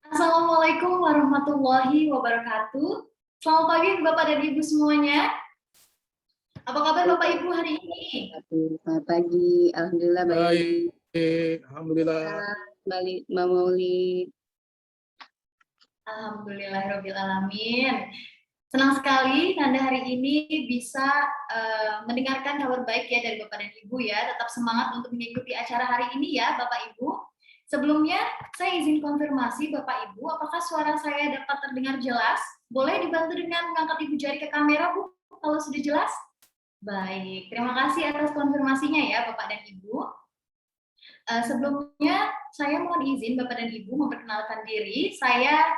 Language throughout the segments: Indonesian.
Assalamualaikum warahmatullahi wabarakatuh. Selamat pagi Bapak dan Ibu semuanya. Apa kabar Bapak Ibu hari ini? Selamat pagi, alhamdulillah baik. Alhamdulillah. Balik Mbak Maulid. Alhamdulillahirabbil alamin. Senang sekali Nanda hari ini bisa mendengarkan kabar baik ya dari Bapak dan Ibu ya. Tetap semangat untuk mengikuti acara hari ini ya Bapak Ibu. Sebelumnya saya izin konfirmasi Bapak Ibu, apakah suara saya dapat terdengar jelas? Boleh dibantu dengan mengangkat ibu jari ke kamera Bu, kalau sudah jelas? Baik, terima kasih atas konfirmasinya ya Bapak dan Ibu. Sebelumnya saya mohon izin Bapak dan Ibu memperkenalkan diri. Saya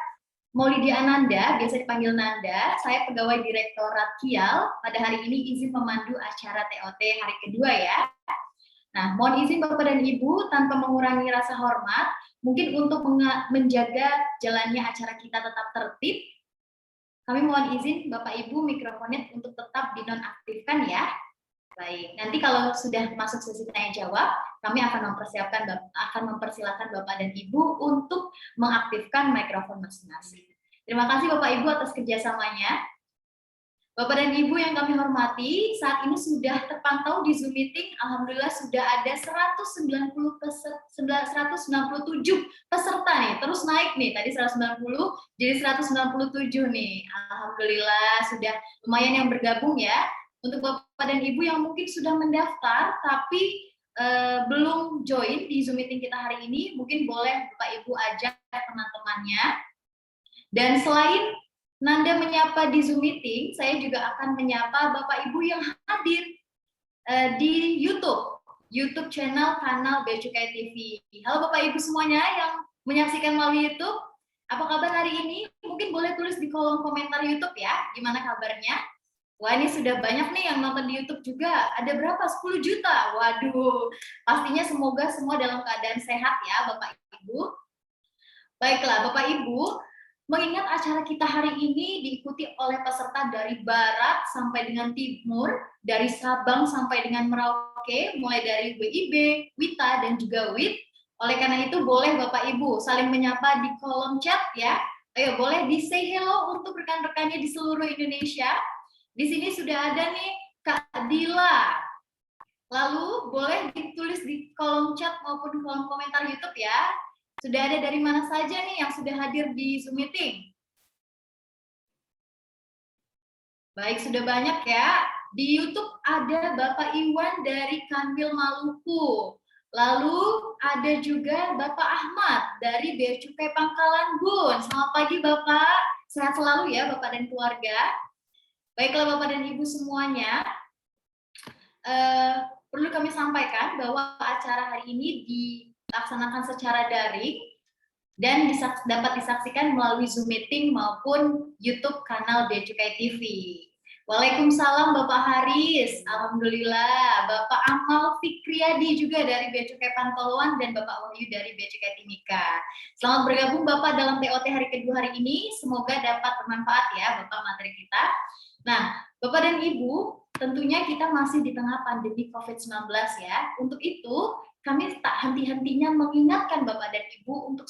Maulidia Ananda, biasa dipanggil Nanda. Saya pegawai Direktorat Kial. Pada hari ini izin memandu acara TOT hari kedua ya. Nah, mohon izin Bapak dan Ibu tanpa mengurangi rasa hormat, mungkin untuk menjaga jalannya acara kita tetap tertib, kami mohon izin Bapak Ibu mikrofonnya untuk tetap dinonaktifkan ya. Baik, nanti kalau sudah masuk sesi tanya jawab, kami akan mempersilakan Bapak dan Ibu untuk mengaktifkan mikrofon masing-masing. Terima kasih Bapak Ibu atas kerjasamanya. Bapak dan Ibu yang kami hormati, saat ini sudah terpantau di Zoom Meeting, alhamdulillah sudah ada 197 peserta nih, terus naik nih, tadi 190 jadi 197 nih. Alhamdulillah sudah lumayan yang bergabung ya. Untuk Bapak dan Ibu yang mungkin sudah mendaftar tapi belum join di Zoom Meeting kita hari ini, mungkin boleh Bapak Ibu ajak teman-temannya. Dan selain Nanda menyapa di Zoom Meeting, saya juga akan menyapa Bapak Ibu yang hadir di YouTube channel kanal Bea Cukai TV. Halo Bapak Ibu semuanya yang menyaksikan melalui YouTube. Apa kabar hari ini? Mungkin boleh tulis di kolom komentar YouTube ya, gimana kabarnya? Wah, ini sudah banyak nih yang nonton di YouTube juga. Ada berapa? 10 juta. Waduh, pastinya semoga semua dalam keadaan sehat ya Bapak Ibu. Baiklah Bapak Ibu, mengingat acara kita hari ini diikuti oleh peserta dari barat sampai dengan timur, dari Sabang sampai dengan Merauke, mulai dari WIB, WITA, dan juga WIT. Oleh karena itu, boleh Bapak Ibu saling menyapa di kolom chat ya. Ayo, boleh di say hello untuk rekan-rekannya di seluruh Indonesia. Di sini sudah ada nih Kak Dila. Lalu boleh ditulis di kolom chat maupun kolom komentar YouTube ya. Sudah ada dari mana saja nih yang sudah hadir di Zoom Meeting? Baik, sudah banyak ya. Di YouTube ada Bapak Iwan dari Kanwil Maluku. Lalu ada juga Bapak Ahmad dari Bea Cukai Pangkalan Bun. Selamat pagi Bapak, sehat selalu ya Bapak dan keluarga. Baiklah Bapak dan Ibu semuanya, perlu kami sampaikan bahwa acara hari ini dilaksanakan secara daring dan dapat disaksikan melalui Zoom Meeting maupun YouTube kanal Bea Cukai TV. Waalaikumsalam Bapak Haris, alhamdulillah. Bapak Amal Fikriyadi juga dari Bea Cukai Pantoloan dan Bapak Wahyu dari Bea Cukai Timika. Selamat bergabung Bapak dalam TOT hari kedua hari ini. Semoga dapat bermanfaat ya Bapak materi kita. Nah, Bapak dan Ibu, tentunya kita masih di tengah pandemi COVID-19 ya. Untuk itu, kami tak henti-hentinya mengingatkan Bapak dan Ibu untuk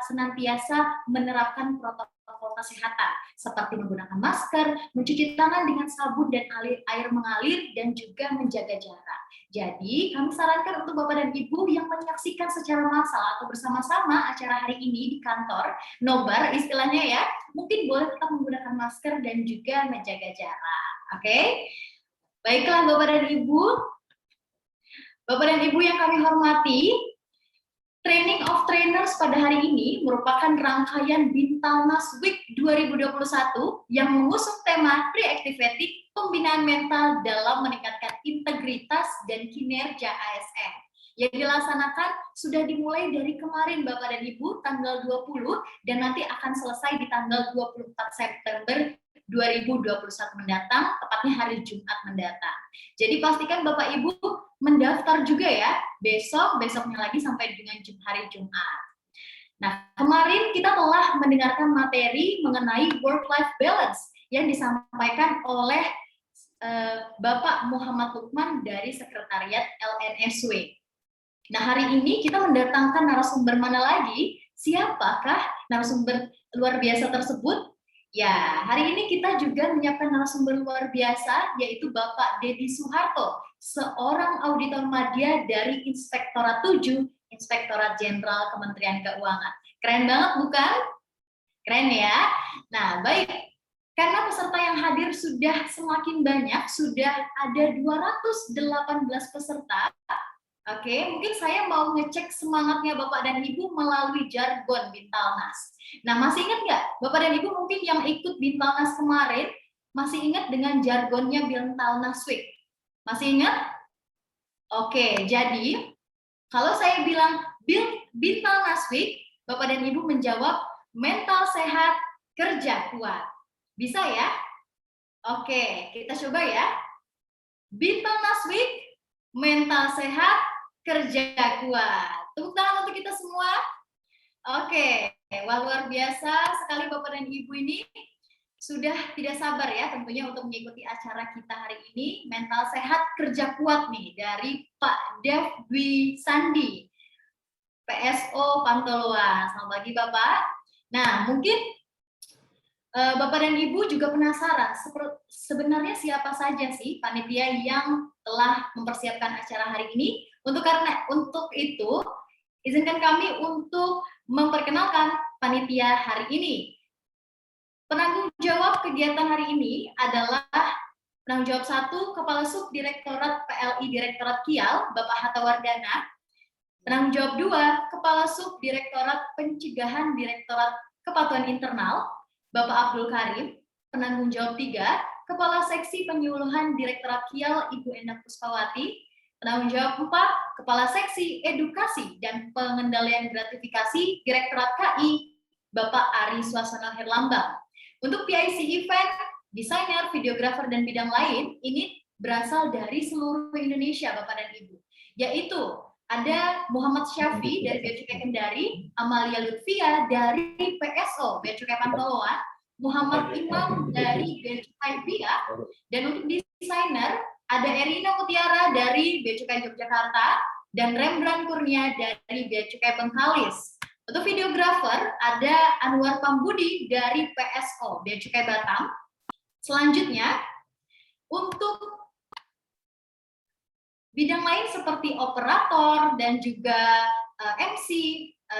senantiasa menerapkan protokol kesehatan, seperti menggunakan masker, mencuci tangan dengan sabun dan air mengalir, dan juga menjaga jarak. Jadi, kami sarankan untuk Bapak dan Ibu yang menyaksikan secara massal atau bersama-sama acara hari ini di kantor, nobar istilahnya ya, mungkin boleh tetap menggunakan masker dan juga menjaga jarak. Oke? Baiklah Bapak dan Ibu, Bapak dan Ibu yang kami hormati, Training of Trainers pada hari ini merupakan rangkaian Bintalnas Week 2021 yang mengusung tema Pre-Activating Pembinaan Mental dalam meningkatkan integritas dan kinerja ASN. Yang dilaksanakan sudah dimulai dari kemarin Bapak dan Ibu tanggal 20 dan nanti akan selesai di tanggal 24 September 2021 mendatang, tepatnya hari Jumat mendatang. Jadi pastikan Bapak Ibu mendaftar juga ya, besoknya lagi sampai dengan hari Jumat. Nah, kemarin kita telah mendengarkan materi mengenai work-life balance yang disampaikan oleh Bapak Muhammad Lukman dari Sekretariat LNSW. Nah, hari ini kita mendatangkan narasumber mana lagi? Siapakah narasumber luar biasa tersebut? Ya, hari ini kita juga menyiapkan narasumber luar biasa, yaitu Bapak Dedi Soeharto, seorang auditor madya dari Inspektorat 7, Inspektorat Jenderal Kementerian Keuangan. Keren banget bukan? Keren ya? Nah, baik. Karena peserta yang hadir sudah semakin banyak, sudah ada 218 peserta. Oke, mungkin saya mau ngecek semangatnya Bapak dan Ibu melalui jargon Bintalnas. Nah, masih ingat nggak? Bapak dan Ibu mungkin yang ikut Bintalnas kemarin, masih ingat dengan jargonnya Bintalnas Week? Masih ingat? Oke, jadi kalau saya bilang Bintalnas Week, Bapak dan Ibu menjawab mental sehat, kerja kuat. Bisa ya? Oke, kita coba ya. Bintalnas Week, mental sehat, kerja kuat. Tepuk tangan untuk kita semua. Oke, wah luar biasa sekali Bapak dan Ibu ini sudah tidak sabar ya tentunya untuk mengikuti acara kita hari ini, mental sehat kerja kuat nih dari Pak Dev Dwi Sandi, PSO Pantoloan. Selamat pagi Bapak. Nah, mungkin Bapak dan Ibu juga penasaran sebenarnya siapa saja sih panitia yang telah mempersiapkan acara hari ini. Untuk itu, izinkan kami untuk memperkenalkan panitia hari ini. Penanggung jawab kegiatan hari ini adalah penanggung jawab 1, Kepala Subdirektorat PLI Direktorat Kial, Bapak Hatta Wardana. Penanggung jawab 2, Kepala Subdirektorat Pencegahan Direktorat Kepatuhan Internal, Bapak Abdul Karim. Penanggung jawab 3, Kepala Seksi Penyuluhan Direktorat Kial, Ibu Endah Puspawati. Penanggung jawab 4, Kepala Seksi Edukasi dan Pengendalian Gratifikasi Direktorat KI, Bapak Ari Swasana Herlambang. Untuk PIC event, desainer, videografer, dan bidang lain, ini berasal dari seluruh Indonesia, Bapak dan Ibu. Yaitu ada Muhammad Syafi dari Bea Cukai Kendari, Amalia Lutfia dari PSO Bea Cukai Pantoloan, Muhammad Imam dari Bea Cukai Bia, dan untuk desainer ada Erina Mutiara dari Bea Cukai Yogyakarta dan Rembrandt Kurnia dari Bea Cukai Bengkalis. Untuk videografer ada Anwar Pambudi dari PSO Bea Cukai Batam. Selanjutnya untuk bidang lain seperti operator dan juga MC,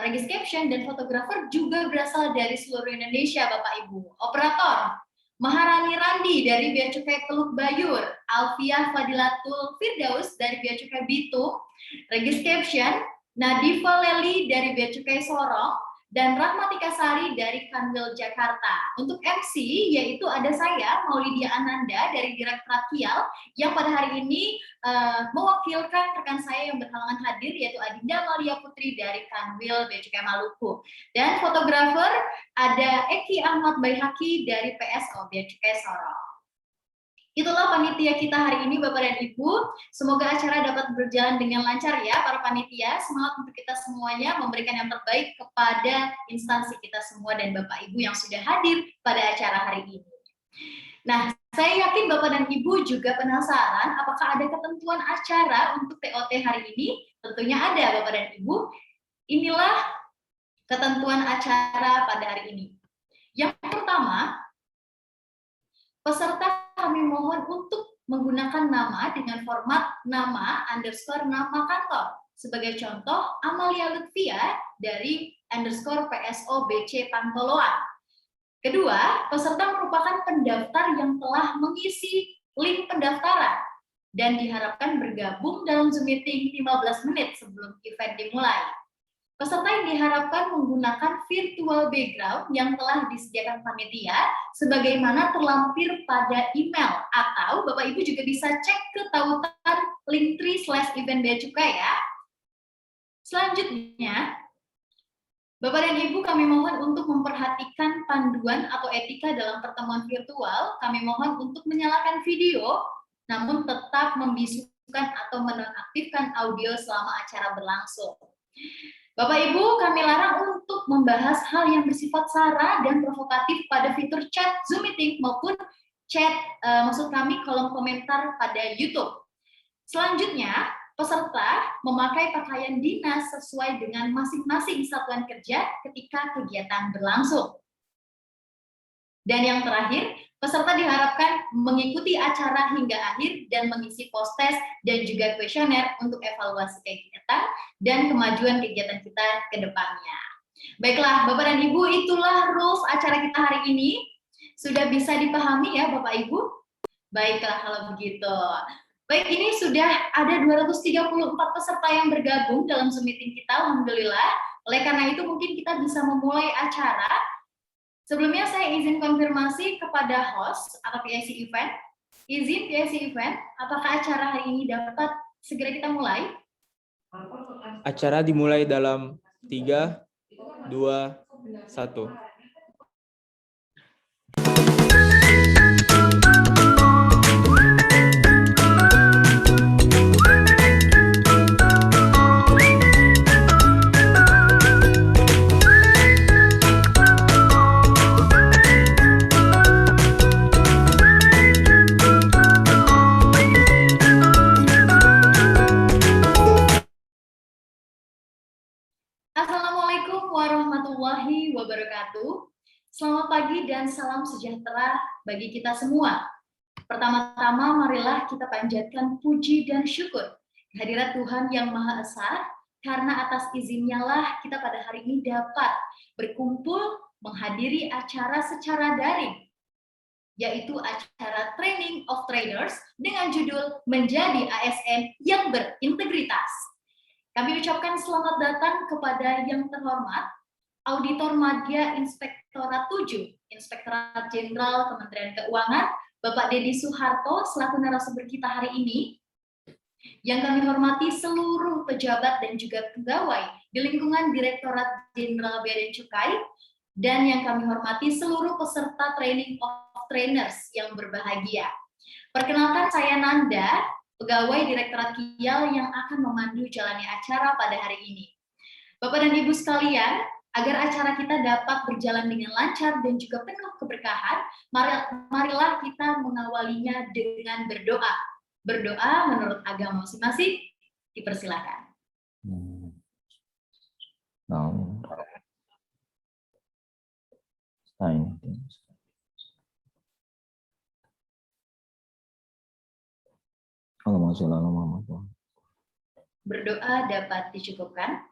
regis caption, dan fotografer juga berasal dari seluruh Indonesia, Bapak Ibu. Operator, Maharani Randi dari Bea Cukai Teluk Bayur, Alfiah Fadilatul Firdaus dari Bea Cukai Bitung, regis caption, Nadifa Leli dari Bea Cukai Sorong, dan Rahmatika Sari dari Kanwil Jakarta. Untuk MC yaitu ada saya, Maulidia Ananda dari Direktorat Kial, yang pada hari ini mewakilkan rekan saya yang berhalangan hadir, yaitu Adinda Malia Putri dari Kanwil Bea Cukai Maluku. Dan fotografer ada Eki Ahmad Baihaki dari PSO Bea Cukai Sorong. Itulah panitia kita hari ini, Bapak dan Ibu. Semoga acara dapat berjalan dengan lancar ya, para panitia. Semangat untuk kita semuanya memberikan yang terbaik kepada instansi kita semua dan Bapak Ibu yang sudah hadir pada acara hari ini. Nah, saya yakin Bapak dan Ibu juga penasaran apakah ada ketentuan acara untuk TOT hari ini? Tentunya ada, Bapak dan Ibu. Inilah ketentuan acara pada hari ini. Yang pertama, peserta kami mohon untuk menggunakan nama dengan format nama _ nama kantor. Sebagai contoh, Amalia Lutfia dari _ PSO BC Pantoloan. Kedua, peserta merupakan pendaftar yang telah mengisi link pendaftaran dan diharapkan bergabung dalam Zoom meeting 15 menit sebelum event dimulai. Peserta yang diharapkan menggunakan virtual background yang telah disediakan panitia sebagaimana terlampir pada email, atau Bapak Ibu juga bisa cek ke tautan linktree/event Bea Cukai ya. Selanjutnya, Bapak dan Ibu kami mohon untuk memperhatikan panduan atau etika dalam pertemuan virtual. Kami mohon untuk menyalakan video, namun tetap membisukan atau menonaktifkan audio selama acara berlangsung. Bapak Ibu, kami larang untuk membahas hal yang bersifat sara dan provokatif pada fitur chat Zoom meeting maupun chat maksud kami kolom komentar pada YouTube. Selanjutnya, peserta memakai pakaian dinas sesuai dengan masing-masing satuan kerja ketika kegiatan berlangsung. Dan yang terakhir, peserta diharapkan mengikuti acara hingga akhir dan mengisi post-test dan juga kuesioner untuk evaluasi kegiatan dan kemajuan kegiatan kita ke depannya. Baiklah, Bapak dan Ibu, itulah rules acara kita hari ini. Sudah bisa dipahami ya, Bapak Ibu? Baiklah kalau begitu. Baik, ini sudah ada 234 peserta yang bergabung dalam Zoom meeting kita, alhamdulillah. Oleh karena itu mungkin kita bisa memulai acara. Sebelumnya saya izin konfirmasi kepada host atau PIC event. Izin PIC event, apakah acara hari ini dapat segera kita mulai? Acara dimulai dalam 3, 2, 1. Assalamualaikum warahmatullahi wabarakatuh. Selamat pagi dan salam sejahtera bagi kita semua. Pertama-tama marilah kita panjatkan puji dan syukur kehadirat Tuhan yang Maha Esa, karena atas izinnya lah kita pada hari ini dapat berkumpul menghadiri acara secara daring, yaitu acara Training of Trainers dengan judul Menjadi ASN yang Berintegritas. Kami ucapkan selamat datang kepada yang terhormat Auditor Madya Inspektorat 7, Inspektorat Jenderal Kementerian Keuangan, Bapak Dedi Suharto selaku narasumber kita hari ini. Yang kami hormati seluruh pejabat dan juga pegawai di lingkungan Direktorat Jenderal Bea dan Cukai, dan yang kami hormati seluruh peserta Training of Trainers yang berbahagia. Perkenalkan, saya Nanda, pegawai Direktorat KIAL yang akan memandu jalannya acara pada hari ini. Bapak dan Ibu sekalian, agar acara kita dapat berjalan dengan lancar dan juga penuh keberkahan, marilah kita mengawalinya dengan berdoa. Berdoa menurut agama masing-masing, dipersilakan. Berdoa dapat dicukupkan.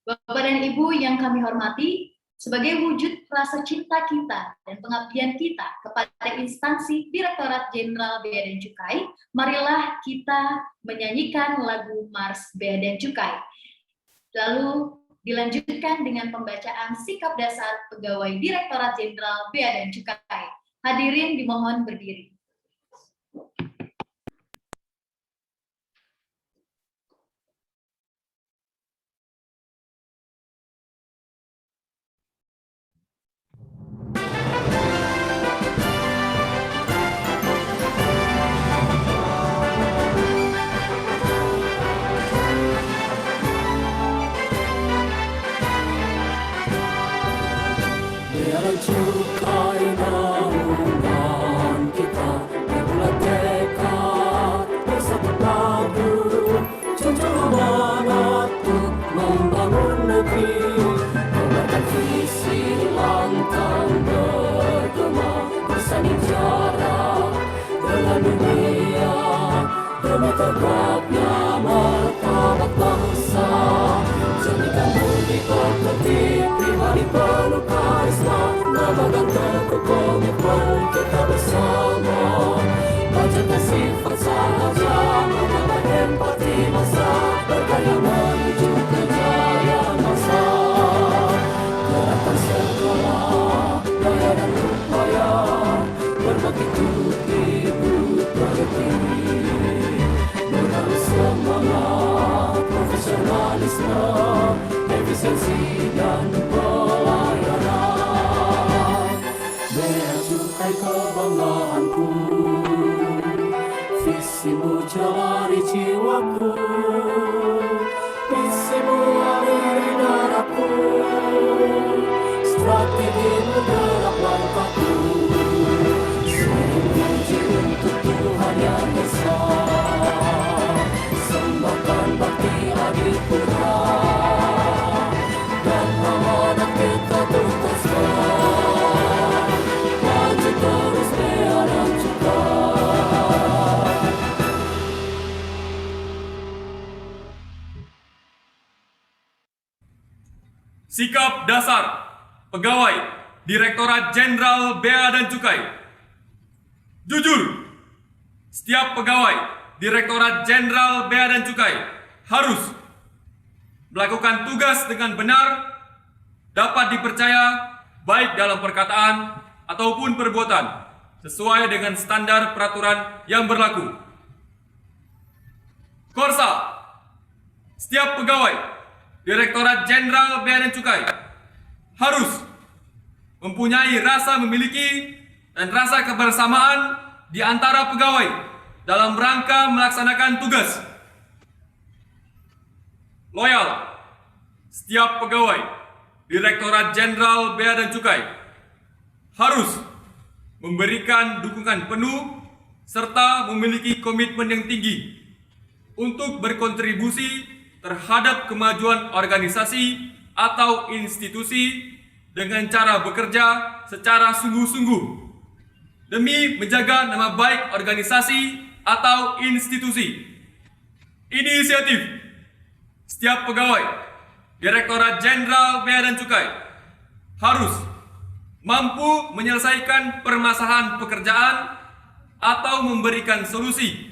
Bapak dan Ibu yang kami hormati, sebagai wujud rasa cinta kita dan pengabdian kita kepada instansi Direktorat Jenderal Bea dan Cukai, marilah kita menyanyikan lagu Mars Bea dan Cukai. Lalu dilanjutkan dengan pembacaan sikap dasar pegawai Direktorat Jenderal Bea dan Cukai. Hadirin dimohon berdiri. Cukai naungan kita berbulat tekad bersatu padu, junjung amanat untuk membangun negeri, membuatkan visi lantang bergema bersanding jarak dengan dunia demi tegaknya martabat bangsa. Jadikan budi pekerti pribadi penuh karisma, memegang teguh komitmen kita bersama, belajarkan sifat sahaja, menambah empati masa, berkarya menuju kejayaan masa. Gerakan segala daya dan upaya, berbakti untuk ibu pertiwi, menaruh semangat profesionalisme, efisiensi dan pelayanan. Bea Cukai kebanggaanku, visimu jalari jiwaku, misimu aliri darahku, strategimu gerak langkahku, sering puji untuk Tuhan yang Esa. Sikap dasar pegawai Direktorat Jenderal Bea dan Cukai. Jujur, setiap pegawai Direktorat Jenderal Bea dan Cukai harus melakukan tugas dengan benar, dapat dipercaya baik dalam perkataan ataupun perbuatan, sesuai dengan standar peraturan yang berlaku. Korsa, setiap pegawai Direktorat Jenderal Bea dan Cukai harus mempunyai rasa memiliki dan rasa kebersamaan di antara pegawai dalam rangka melaksanakan tugas. Loyal, setiap pegawai Direktorat Jenderal Bea dan Cukai harus memberikan dukungan penuh serta memiliki komitmen yang tinggi untuk berkontribusi terhadap kemajuan organisasi atau institusi dengan cara bekerja secara sungguh-sungguh demi menjaga nama baik organisasi atau institusi. Inisiatif, setiap pegawai Direktorat Jenderal Bea dan Cukai harus mampu menyelesaikan permasalahan pekerjaan atau memberikan solusi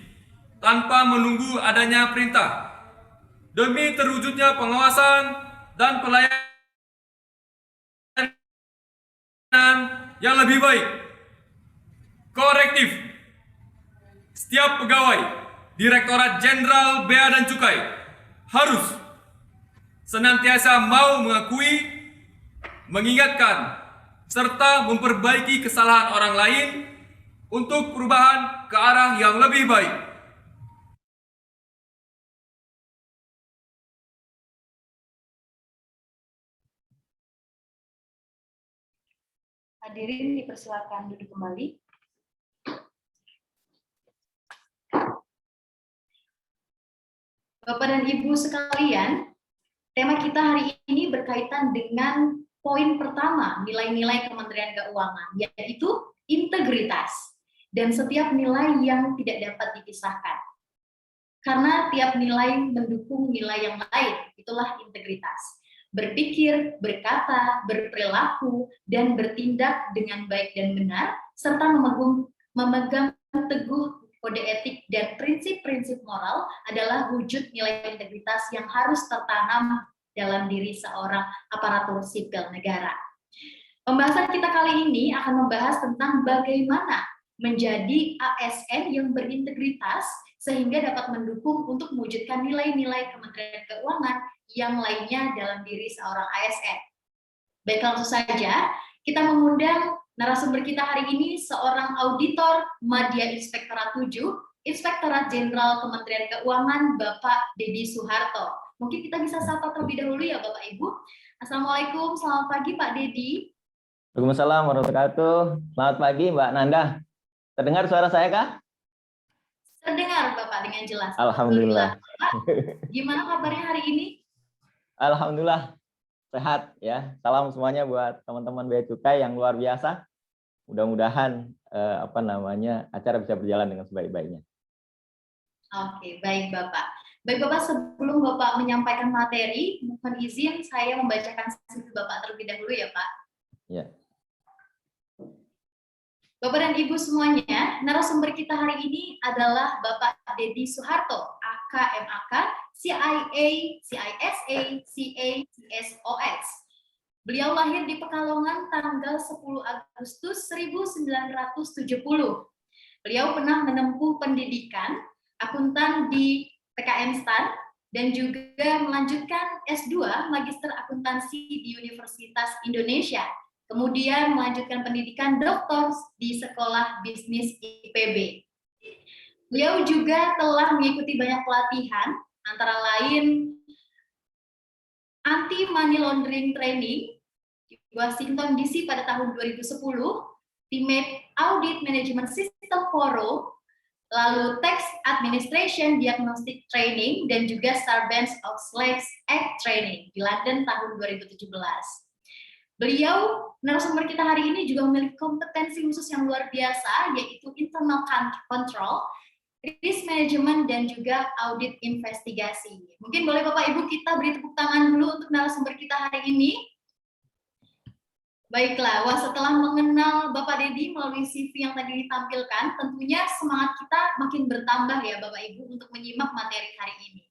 tanpa menunggu adanya perintah demi terwujudnya pengawasan dan pelayanan yang lebih baik. Korektif, setiap pegawai Direktorat Jenderal Bea dan Cukai harus senantiasa mau mengakui, mengingatkan, serta memperbaiki kesalahan orang lain untuk perubahan ke arah yang lebih baik. Hadirin dipersilakan duduk kembali. Bapak dan Ibu sekalian, tema kita hari ini berkaitan dengan poin pertama, nilai-nilai Kementerian Keuangan, yaitu integritas dan setiap nilai yang tidak dapat dipisahkan. Karena tiap nilai mendukung nilai yang lain, itulah integritas. Berpikir, berkata, berperilaku, dan bertindak dengan baik dan benar, serta memegang teguh kode etik dan prinsip-prinsip moral adalah wujud nilai integritas yang harus tertanam dalam diri seorang aparatur sipil negara. Pembahasan kita kali ini akan membahas tentang bagaimana menjadi ASN yang berintegritas sehingga dapat mendukung untuk mewujudkan nilai-nilai Kementerian Keuangan yang lainnya dalam diri seorang ASN. Baik, langsung saja kita mengundang narasumber kita hari ini seorang auditor Madya Inspektorat 7, Inspektorat Jenderal Kementerian Keuangan, Bapak Dedi Suharto. Mungkin kita bisa sapa terlebih dahulu ya Bapak Ibu. Assalamualaikum, selamat pagi Pak Dedi. Waalaikumsalam warahmatullahi wabarakatuh. Selamat pagi Mbak Nanda. Terdengar suara saya kah? Terdengar Bapak dengan jelas. Alhamdulillah. Bapak, gimana kabarnya hari ini? Alhamdulillah sehat ya. Salam semuanya buat teman-teman Bea Cukai yang luar biasa. Mudah-mudahan acara bisa berjalan dengan sebaik-baiknya. Oke, baik Bapak. Baik Bapak, sebelum Bapak menyampaikan materi, mohon izin saya membacakan CV Bapak terlebih dahulu ya Pak. Ya. Bapak dan Ibu semuanya, narasumber kita hari ini adalah Bapak Dedi Suharto, AK, MAK, CIA, CISA, CA, CSOS. Beliau lahir di Pekalongan tanggal 10 Agustus 1970. Beliau pernah menempuh pendidikan akuntan di PKN STAN dan juga melanjutkan S2 Magister Akuntansi di Universitas Indonesia. Kemudian melanjutkan pendidikan doktor di Sekolah Bisnis IPB. Beliau juga telah mengikuti banyak pelatihan, antara lain Anti-Money Laundering Training di Washington DC pada tahun 2010, Teammate Audit Management System Forum, lalu Tax Administration Diagnostic Training, dan juga Sarbanes-Oxley Act Training di London tahun 2017. Beliau, narasumber kita hari ini juga memiliki kompetensi khusus yang luar biasa, yaitu internal control, risk management, dan juga audit investigasi. Mungkin boleh Bapak Ibu kita beri tepuk tangan dulu untuk narasumber kita hari ini. Baiklah, wah setelah mengenal Bapak Dedi melalui CV yang tadi ditampilkan, tentunya semangat kita makin bertambah ya Bapak Ibu untuk menyimak materi hari ini.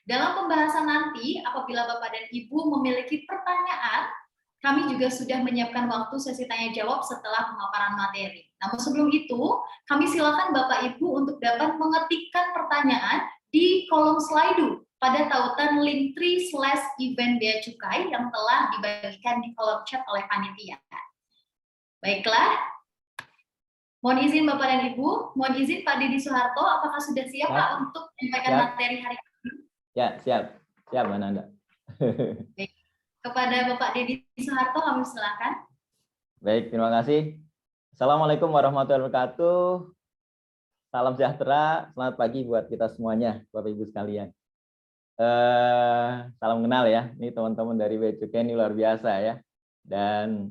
Dalam pembahasan nanti, apabila Bapak dan Ibu memiliki pertanyaan, kami juga sudah menyiapkan waktu sesi tanya jawab setelah pemaparan materi. Namun sebelum itu, kami silakan Bapak Ibu untuk dapat mengetikkan pertanyaan di kolom Slido pada tautan linktree/event Bea Cukai yang telah dibagikan di kolom chat oleh panitia. Baiklah, mohon izin Bapak dan Ibu, mohon izin Pak Dedi Soeharto, apakah sudah siap Pak untuk menyampaikan materi hari ini? Ya, siap. Siap, Mbak Nanda. Kepada Bapak Dedi Soeharto, kami silakan. Baik, terima kasih. Assalamualaikum warahmatullahi wabarakatuh. Salam sejahtera, selamat pagi buat kita semuanya, Bapak Ibu sekalian. Salam kenal ya, ini teman-teman dari Bea Cukai ini luar biasa ya. Dan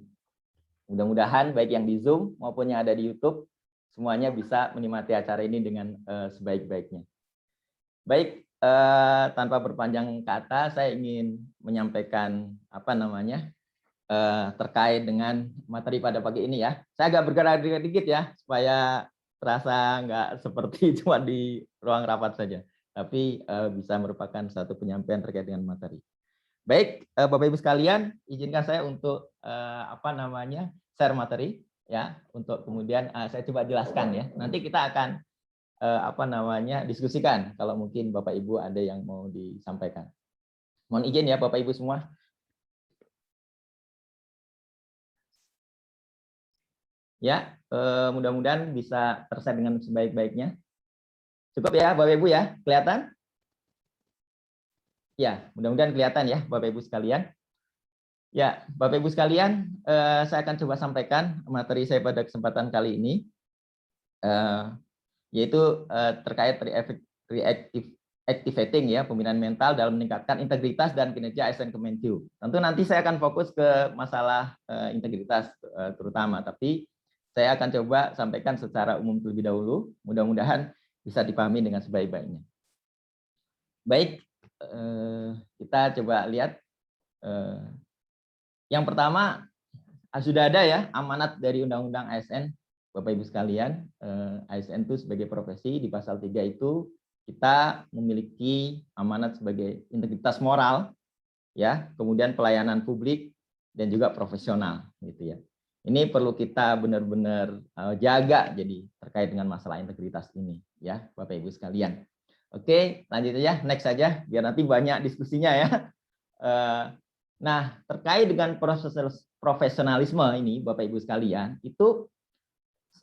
mudah-mudahan baik yang di Zoom maupun yang ada di YouTube, semuanya bisa menikmati acara ini dengan sebaik-baiknya. Baik, tanpa berpanjang kata, saya ingin menyampaikan terkait dengan materi pada pagi ini ya. Saya agak bergerak dikit ya, supaya terasa nggak seperti cuma di ruang rapat saja, tapi bisa merupakan satu penyampaian terkait dengan materi. Baik, Bapak Ibu sekalian, izinkan saya untuk share materi ya, untuk kemudian saya coba jelaskan ya. Nanti kita akan diskusikan kalau mungkin Bapak Ibu ada yang mau disampaikan. Mohon izin ya Bapak Ibu semua. Ya, mudah-mudahan bisa tershare dengan sebaik-baiknya. Cukup ya Bapak Ibu ya, kelihatan? Ya, mudah-mudahan kelihatan ya Bapak Ibu sekalian. Ya, Bapak Ibu sekalian, saya akan coba sampaikan materi saya pada kesempatan kali ini, yaitu terkait reactivating ya, pembinaan mental dalam meningkatkan integritas dan kinerja ASN Kemenkyu. Tentu nanti saya akan fokus ke masalah integritas terutama, tapi saya akan coba sampaikan secara umum terlebih dahulu, mudah-mudahan bisa dipahami dengan sebaik-baiknya. Baik, kita coba lihat. Yang pertama, sudah ada ya amanat dari Undang-Undang ASN, Bapak Ibu sekalian. ASN itu sebagai profesi, di pasal 3 itu kita memiliki amanat sebagai integritas moral, ya, kemudian pelayanan publik, dan juga profesional, gitu ya. Ini perlu kita benar-benar jaga jadi terkait dengan masalah integritas ini ya Bapak Ibu sekalian. Oke, lanjut aja, next saja biar nanti banyak diskusinya ya. Nah, terkait dengan proses profesionalisme ini Bapak Ibu sekalian, itu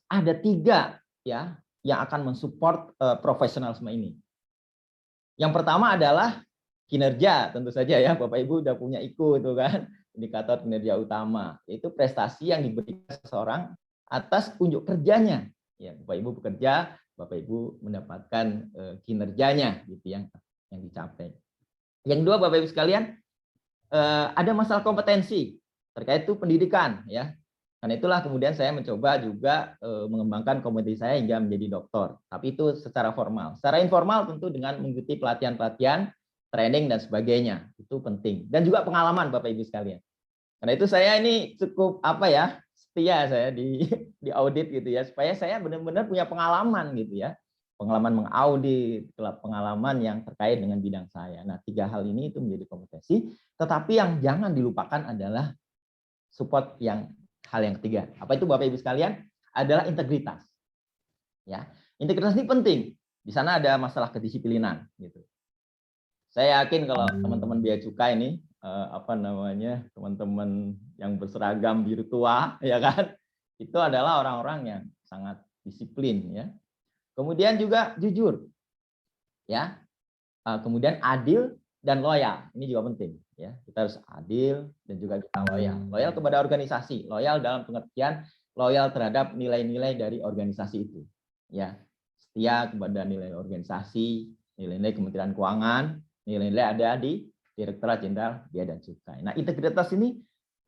ada 3 ya yang akan mensupport profesionalisme ini. Yang pertama adalah kinerja, tentu saja ya Bapak Ibu udah punya IKU itu kan, indikator kinerja utama, yaitu prestasi yang diberikan seseorang atas unjuk kerjanya. Ya, Bapak Ibu bekerja, Bapak Ibu mendapatkan kinerjanya gitu yang dicapai. Yang kedua Bapak Ibu sekalian, ada masalah kompetensi terkait itu pendidikan ya. Karena itulah kemudian saya mencoba juga mengembangkan kompetensi saya hingga menjadi doktor. Tapi itu secara formal. Secara informal tentu dengan mengikuti pelatihan-pelatihan, training dan sebagainya, itu penting. Dan juga pengalaman Bapak Ibu sekalian. Karena itu saya ini cukup setia saya di audit gitu ya, supaya saya benar-benar punya pengalaman gitu ya. Pengalaman mengaudit, pengalaman yang terkait dengan bidang saya. Nah, 3 hal ini itu menjadi kompetensi, tetapi yang jangan dilupakan adalah support hal yang ketiga. Apa itu Bapak Ibu sekalian? Adalah integritas. Ya, integritas ini penting. Di sana ada masalah kedisiplinan gitu. Saya yakin kalau teman-teman Bea Cukai ini teman-teman yang berseragam biru tua ya kan, itu adalah orang-orang yang sangat disiplin ya. Kemudian juga jujur ya. Kemudian adil dan loyal. Ini juga penting ya. Kita harus adil dan juga kita loyal. Loyal kepada organisasi, loyal dalam pengertian loyal terhadap nilai-nilai dari organisasi itu ya. Setia kepada nilai organisasi, nilai-nilai Kementerian Keuangan, nilai-nilai ada di Direktorat Jenderal Bea dan Cukai. Nah, integritas ini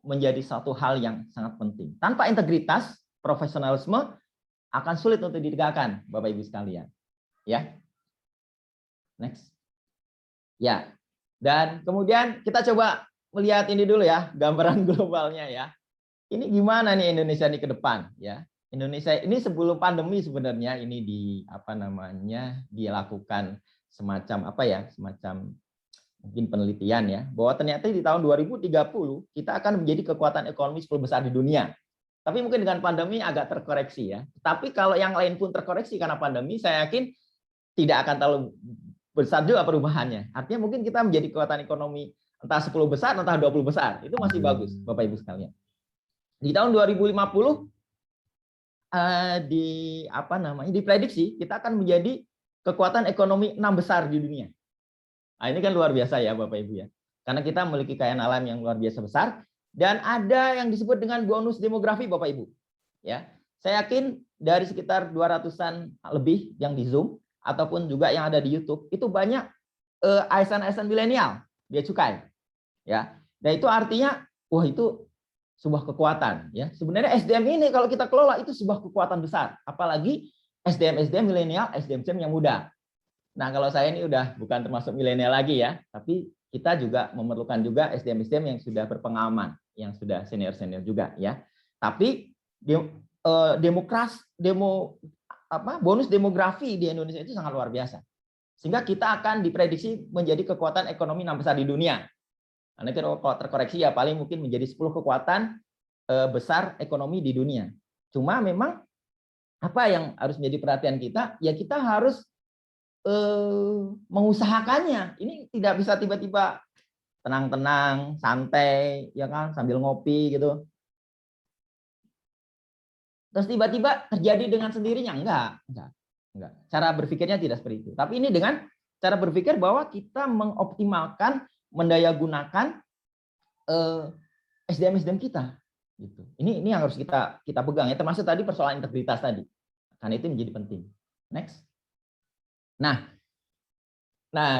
menjadi satu hal yang sangat penting. Tanpa integritas, profesionalisme akan sulit untuk ditegakkan, Bapak Ibu sekalian. Ya. Next. Ya. Dan kemudian kita coba melihat ini dulu ya, gambaran globalnya ya. ini gimana nih Indonesia ini ke depan ya? Indonesia ini sebelum pandemi sebenarnya ini dilakukan semacam semacam mungkin penelitian ya, bahwa ternyata di tahun 2030 kita akan menjadi kekuatan ekonomi 10 besar di dunia. Tapi mungkin dengan pandemi agak terkoreksi ya. Tapi kalau yang lain pun terkoreksi karena pandemi, saya yakin tidak akan terlalu besar juga perubahannya. Artinya mungkin kita menjadi kekuatan ekonomi entah 10 besar, entah 20 besar. Itu masih bagus, Bapak Ibu sekalian. Di tahun 2050 diprediksi kita akan menjadi kekuatan ekonomi 6 besar di dunia. Nah, ini kan luar biasa ya Bapak Ibu ya. Karena kita memiliki kekayaan alam yang luar biasa besar dan ada yang disebut dengan bonus demografi Bapak Ibu. Ya. Saya yakin dari sekitar 200-an lebih yang di Zoom ataupun juga yang ada di YouTube itu banyak ASN milenial bea cukai. Ya. Dan itu artinya wah itu sebuah kekuatan ya. Sebenarnya SDM ini kalau kita kelola itu sebuah kekuatan besar, apalagi SDM milenial, SDM yang muda. Nah, kalau saya ini udah bukan termasuk milenial lagi ya, tapi kita juga memerlukan juga SDM yang sudah berpengalaman, yang sudah senior juga ya. Tapi bonus demografi di Indonesia itu sangat luar biasa. Sehingga kita akan diprediksi menjadi kekuatan ekonomi 6 besar di dunia. Nanti kalau terkoreksi ya paling mungkin menjadi 10 kekuatan besar ekonomi di dunia. Cuma memang apa yang harus menjadi perhatian kita? Ya kita harus mengusahakannya. Ini tidak bisa tiba-tiba tenang-tenang, santai, ya kan, sambil ngopi gitu. Terus tiba-tiba terjadi dengan sendirinya, enggak. Cara berpikirnya tidak seperti itu. Tapi ini dengan cara berpikir bahwa kita mengoptimalkan, mendayagunakan SDM kita. Gitu. Ini yang harus kita pegang ya, termasuk tadi persoalan integritas tadi. Karena itu menjadi penting. Next. Nah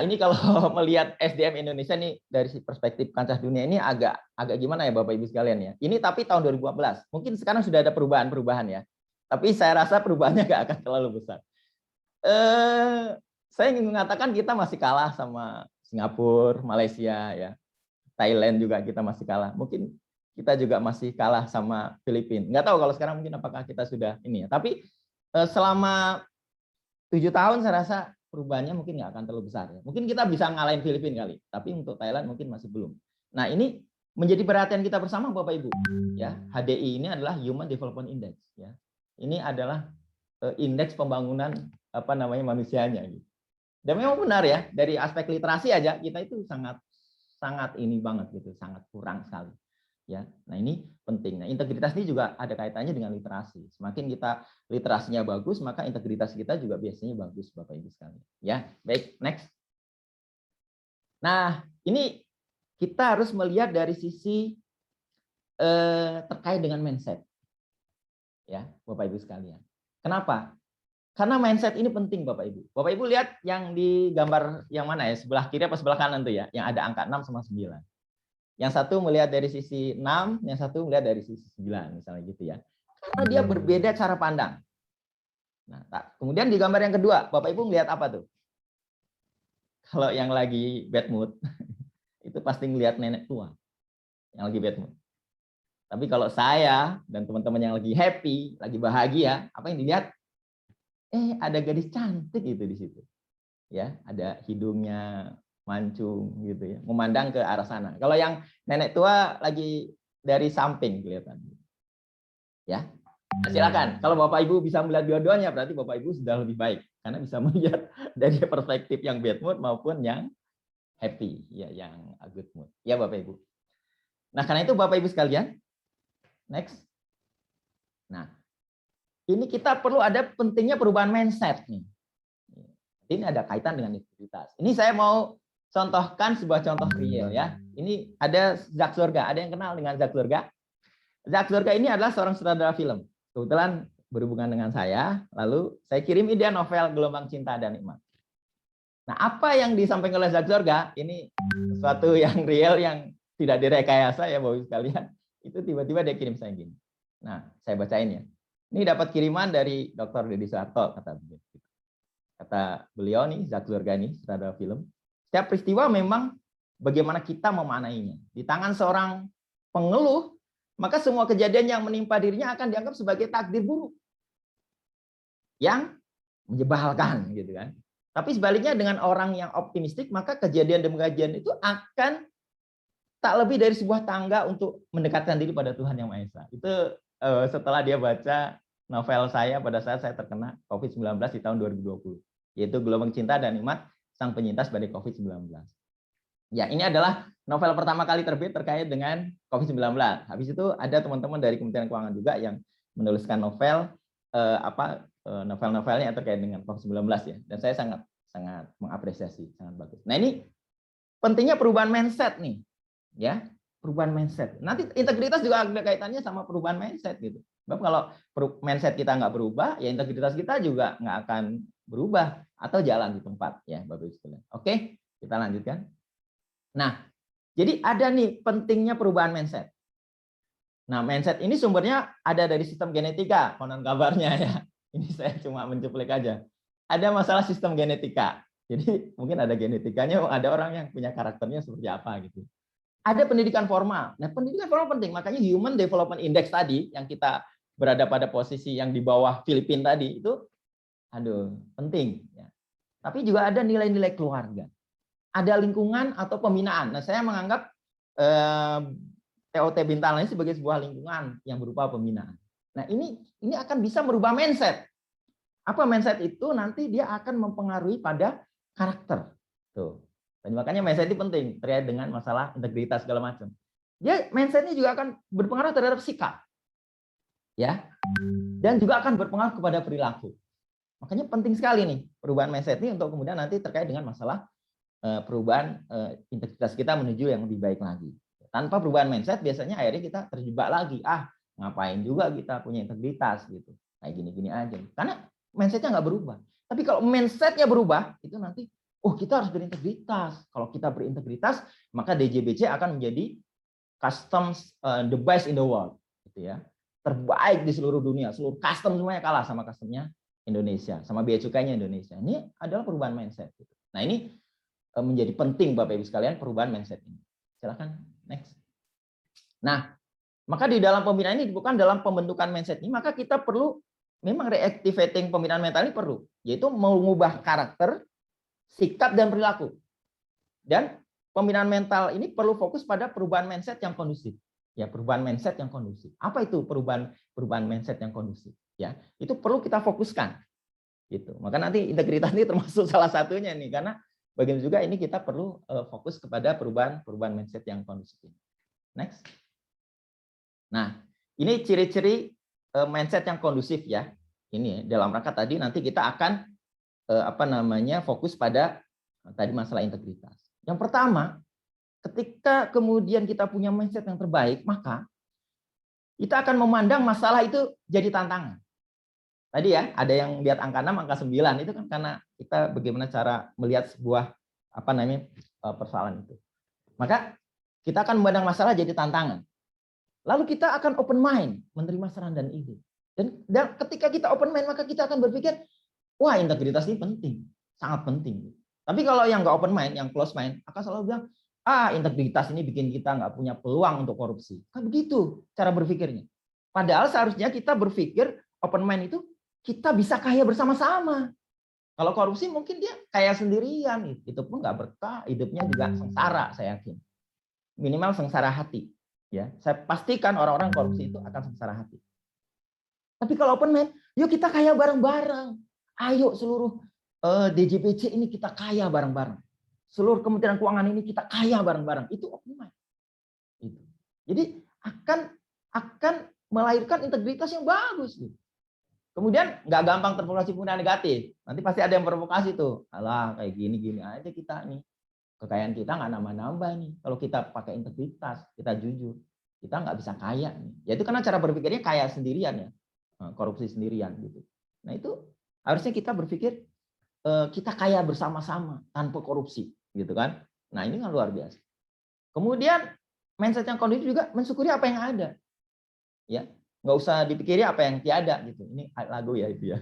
ini kalau melihat SDM Indonesia nih dari perspektif kancah dunia ini agak gimana ya Bapak Ibu sekalian ya. Ini tapi tahun 2014. Mungkin sekarang sudah ada perubahan ya. Tapi saya rasa perubahannya nggak akan terlalu besar. Saya ingin mengatakan kita masih kalah sama Singapura, Malaysia ya. Thailand juga kita masih kalah. Mungkin kita juga masih kalah sama Filipina. Nggak tahu kalau sekarang mungkin apakah kita sudah ini ya. Tapi selama 7 tahun saya rasa perubahannya mungkin nggak akan terlalu besar. Ya. Mungkin kita bisa ngalahin Filipina kali, tapi untuk Thailand mungkin masih belum. Nah ini menjadi perhatian kita bersama Bapak Ibu. Ya, HDI ini adalah Human Development Index. Ya, ini adalah indeks pembangunan manusianya. Gitu. Dan memang benar ya dari aspek literasi aja kita itu sangat ini banget gitu, sangat kurang sekali. Ya, nah ini penting. Nah, integritas ini juga ada kaitannya dengan literasi. Semakin kita literasinya bagus, maka integritas kita juga biasanya bagus, Bapak Ibu sekalian. Ya, baik, next. Nah, ini kita harus melihat dari sisi terkait dengan mindset. Ya, Bapak Ibu sekalian. Kenapa? Karena mindset ini penting, Bapak Ibu. Bapak Ibu lihat yang di gambar yang mana ya? Sebelah kiri apa sebelah kanan tuh ya? Yang ada angka 6 sama 9. Yang satu melihat dari sisi 6, yang satu melihat dari sisi 9, misalnya gitu ya. Karena dia berbeda cara pandang. Nah, kemudian di gambar yang kedua, Bapak Ibu melihat apa tuh? Kalau yang lagi bad mood, itu pasti melihat nenek tua yang lagi bad mood. Tapi kalau saya dan teman-teman yang lagi happy, lagi bahagia, apa yang dilihat? Ada gadis cantik gitu di situ. Ya, ada hidungnya mancung gitu ya, memandang ke arah sana. Kalau yang nenek tua lagi dari samping kelihatan. Ya. Nah, silakan. Kalau Bapak Ibu bisa melihat dua-duanya berarti Bapak Ibu sudah lebih baik karena bisa melihat dari perspektif yang bad mood maupun yang happy, ya, yang good mood. Ya, Bapak Ibu. Nah, karena itu Bapak Ibu sekalian, next. Nah, ini kita perlu ada pentingnya perubahan mindset nih. Ini ada kaitan dengan integritas. Ini saya mau contohkan sebuah contoh real ya. Ini ada Zak Zorga. Ada yang kenal dengan Zak Zorga? Zak Zorga ini adalah seorang sutradara film. Kebetulan berhubungan dengan saya. Lalu saya kirim dia novel Gelombang Cinta dan Nikmat. Nah, apa yang disampaikan oleh Zak Zorga ini sesuatu yang real yang tidak direkayasa ya Bapak Ibu sekalian. Itu tiba-tiba dia kirim saya gini. Nah, saya bacain ya. Ini dapat kiriman dari Dr. Deddy Suharto kata beliau nih Zak Zorga nih sutradara film. Setiap peristiwa memang bagaimana kita memaknainya. Di tangan seorang pengeluh maka semua kejadian yang menimpa dirinya akan dianggap sebagai takdir buruk yang menyebalkan gitu kan. Tapi sebaliknya dengan orang yang optimistik, maka kejadian demi kejadian itu akan tak lebih dari sebuah tangga untuk mendekatkan diri pada Tuhan Yang Maha Esa. Itu setelah dia baca novel saya pada saat saya terkena COVID-19 di tahun 2020, yaitu Gelombang Cinta dan Nikmat Sang Penyintas Badai COVID-19. Ya, ini adalah novel pertama kali terbit terkait dengan COVID-19. Habis itu ada teman-teman dari Kementerian Keuangan juga yang menuliskan novel novel-novelnya terkait dengan COVID-19 ya. Dan saya sangat mengapresiasi, sangat bagus. Nah, ini pentingnya perubahan mindset nih. Ya, perubahan mindset. Nanti integritas juga ada kaitannya sama perubahan mindset gitu. Sebab kalau mindset kita nggak berubah, ya integritas kita juga nggak akan berubah atau jalan di tempat ya, Bapak Ibu sekalian. Oke, kita lanjutkan. Nah, jadi ada nih pentingnya perubahan mindset. Nah, mindset ini sumbernya ada dari sistem genetika, konon kabarnya ya. Ini saya cuma mencuplek aja. Ada masalah sistem genetika. Jadi mungkin ada genetikanya, ada orang yang punya karakternya seperti apa gitu. Ada pendidikan formal. Nah, pendidikan formal penting. Makanya Human Development Index tadi, yang kita berada pada posisi yang di bawah Filipina tadi, itu penting. Ya. Tapi juga ada nilai-nilai keluarga. Ada lingkungan atau pembinaan. Nah, saya menganggap TOT Bintang ini sebagai sebuah lingkungan yang berupa pembinaan. Nah, ini akan bisa merubah mindset. Apa mindset itu? Nanti dia akan mempengaruhi pada karakter. Tuh. Dan makanya mindset ini penting terkait dengan masalah integritas segala macam. Dia mindset-nya juga akan berpengaruh terhadap sikap. Ya. Dan juga akan berpengaruh kepada perilaku. Makanya penting sekali nih perubahan mindset ini untuk kemudian nanti terkait dengan masalah perubahan integritas kita menuju yang lebih baik lagi. Tanpa perubahan mindset biasanya akhirnya kita terjebak lagi. Ngapain juga kita punya integritas gitu. Kayak gini-gini aja. Karena mindset-nya nggak berubah. Tapi kalau mindset-nya berubah, itu nanti kita harus berintegritas. Kalau kita berintegritas, maka DJBC akan menjadi customs the best in the world, gitu ya. Terbaik di seluruh dunia, seluruh custom semuanya kalah sama customnya Indonesia, sama bea cukainya Indonesia. Ini adalah perubahan mindset. Gitu. Nah, ini menjadi penting Bapak Ibu sekalian perubahan mindset ini. Silakan next. Nah, maka di dalam pembinaan ini bukan dalam pembentukan mindset ini, maka kita perlu memang reactivating pembinaan mental ini perlu, yaitu mengubah karakter, sikap dan perilaku. Dan pembinaan mental ini perlu fokus pada perubahan mindset yang kondusif. Ya, perubahan mindset yang kondusif. Apa itu perubahan mindset yang kondusif? Ya, itu perlu kita fokuskan. Gitu. Maka nanti integritas ini termasuk salah satunya nih, karena bagian juga ini kita perlu fokus kepada perubahan mindset yang kondusif. Next. Nah, ini ciri-ciri mindset yang kondusif ya. Ini dalam rangka tadi nanti kita akan fokus pada tadi masalah integritas. Yang pertama, ketika kemudian kita punya mindset yang terbaik, maka kita akan memandang masalah itu jadi tantangan. Tadi ya, ada yang lihat angka 6, angka 9, itu kan karena kita bagaimana cara melihat sebuah persoalan itu. Maka kita akan memandang masalah jadi tantangan. Lalu kita akan open mind, menerima saran dan ide. Dan ketika kita open mind, maka kita akan berpikir, wah, integritas ini penting, sangat penting. Tapi kalau yang nggak open mind, yang close mind, akan selalu bilang, integritas ini bikin kita nggak punya peluang untuk korupsi. Kan begitu cara berpikirnya. Padahal seharusnya kita berpikir open mind itu kita bisa kaya bersama-sama. Kalau korupsi mungkin dia kaya sendirian, itu pun nggak berkah, hidupnya juga sengsara, saya yakin. Minimal sengsara hati. Ya, saya pastikan orang-orang korupsi itu akan sengsara hati. Tapi kalau open mind, yuk kita kaya bareng-bareng. Ayo seluruh DJBC ini kita kaya bareng-bareng. Seluruh Kementerian Keuangan ini kita kaya bareng-bareng. Itu open mind. Itu. Jadi akan melahirkan integritas yang bagus. Gitu. Kemudian nggak gampang terprovokasi penggunaan negatif. Nanti pasti ada yang provokasi tuh. Alah, kayak gini-gini aja kita nih. Kekayaan kita nggak nambah-nambah nih. Kalau kita pakai integritas, kita jujur, kita nggak bisa kaya nih. Ya itu karena cara berpikirnya kaya sendirian ya, korupsi sendirian gitu. Nah itu harusnya kita berpikir kita kaya bersama-sama tanpa korupsi, gitu kan? Nah ini kan luar biasa. Kemudian mindset yang kondusif juga mensyukuri apa yang ada, ya nggak usah dipikiri apa yang tiada gitu. Ini lagu ya itu ya.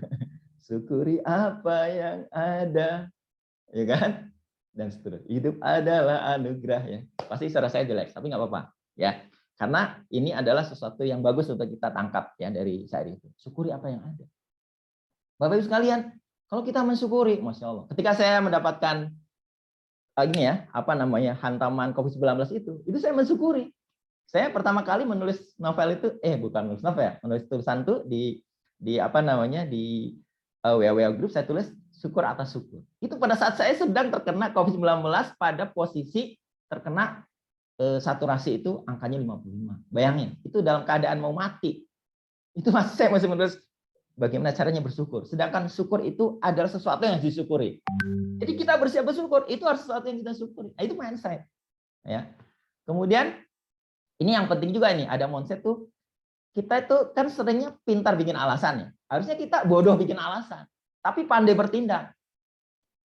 Syukuri apa yang ada, ya kan? Dan seterusnya. Hidup adalah anugerah ya. Pasti suara saya jelek, tapi nggak apa-apa. Ya. Karena ini adalah sesuatu yang bagus untuk kita tangkap ya dari syair itu. Syukuri apa yang ada. Bapak Ibu sekalian, kalau kita mensyukuri, Masya Allah. Ketika saya mendapatkan ini ya, hantaman COVID-19 itu saya mensyukuri. Saya pertama kali menulis novel itu, bukan menulis novel ya, menulis tulisan itu di WA group, saya tulis syukur atas syukur. Itu pada saat saya sedang terkena COVID-19 pada posisi terkena saturasi itu angkanya 55. Bayangin, itu dalam keadaan mau mati. Itu saya masih menulis bagaimana caranya bersyukur. Sedangkan syukur itu adalah sesuatu yang disyukuri. Jadi kita bersiap bersyukur, itu harus sesuatu yang kita syukuri. Nah, itu mindset. Ya. Kemudian, ini yang penting juga nih, ada mindset tuh, kita itu kan seringnya pintar bikin alasan ya. Harusnya kita bodoh bikin alasan, tapi pandai bertindak.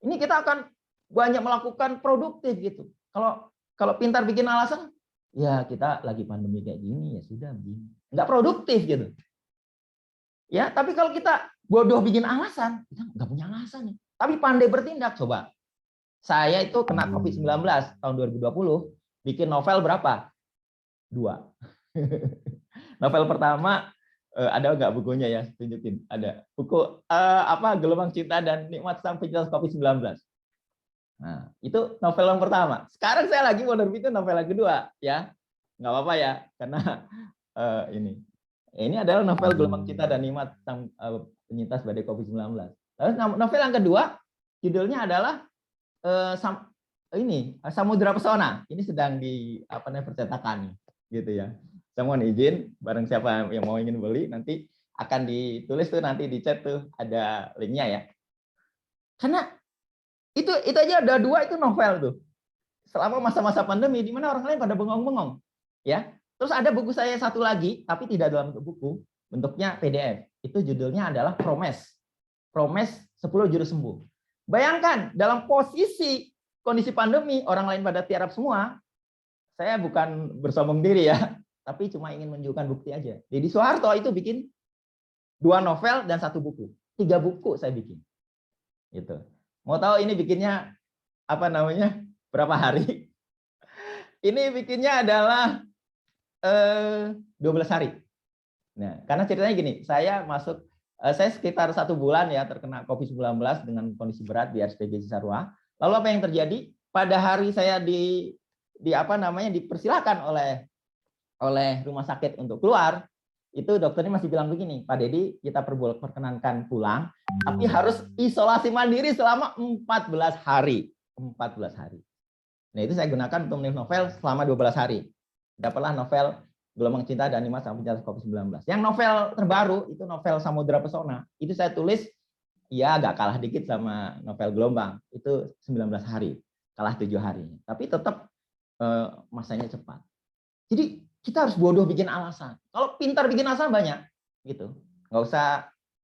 Ini kita akan banyak melakukan produktif gitu. Kalau pintar bikin alasan, ya kita lagi pandemi kayak gini, ya sudah begini. Nggak produktif gitu. Ya, tapi kalau kita bodoh bikin alasan, kita nggak punya alasan nih. Tapi pandai bertindak, coba. Saya itu kena COVID-19 tahun 2020, bikin novel berapa? 2. Novel pertama, ada nggak bukunya ya? Tunjukin. Ada. Buku Gelombang Cinta dan Nikmat Sang Penyintas COVID-19. Nah, itu novel yang pertama. Sekarang saya lagi mau nerbit novel yang kedua, ya. Nggak apa-apa ya, karena ini adalah novel Gelombang Cinta dan Nikmat Sang Penyintas Badai COVID-19. Lalu novel yang kedua, judulnya adalah Samudra Pesona. Ini sedang percetakan, gitu ya. Saya mohon izin, bareng siapa yang mau ingin beli, nanti akan ditulis tuh nanti di chat tuh ada linknya ya. Karena itu aja ada 2 itu novel tuh. Selama masa-masa pandemi di mana orang lain pada bengong-bengong, ya. Terus ada buku saya satu lagi tapi tidak dalam bentuk buku, bentuknya PDF. Itu judulnya adalah Promes 10 Jurus Sembuh. Bayangkan dalam posisi kondisi pandemi orang lain pada tiarap semua. Saya bukan bersombong diri ya, tapi cuma ingin menunjukkan bukti aja. Deddy Soeharto itu bikin 2 novel dan 1 buku. 3 buku saya bikin. Gitu. Mau tahu ini bikinnya berapa hari? Ini bikinnya adalah 12 hari. Nah, karena ceritanya gini, saya sekitar 1 bulan ya terkena COVID-19 dengan kondisi berat di RSPG Cisarua. Lalu apa yang terjadi? Pada hari saya dipersilakan oleh rumah sakit untuk keluar, itu dokternya masih bilang begini, Pak Dedi, kita perkenankan pulang, tapi harus isolasi mandiri selama 14 hari. 14 hari. Nah, itu saya gunakan untuk menulis novel selama 12 hari. Dapatlah novel Gelombang Cinta dan Nikmat Sang Penyintas COVID-19. Yang novel terbaru, itu novel Samudra Pesona. Itu saya tulis, ya agak kalah dikit sama novel Gelombang. Itu 19 hari. Kalah 7 hari. Tapi tetap masanya cepat. Jadi, kita harus bodoh bikin alasan. Kalau pintar bikin alasan banyak, gitu. Nggak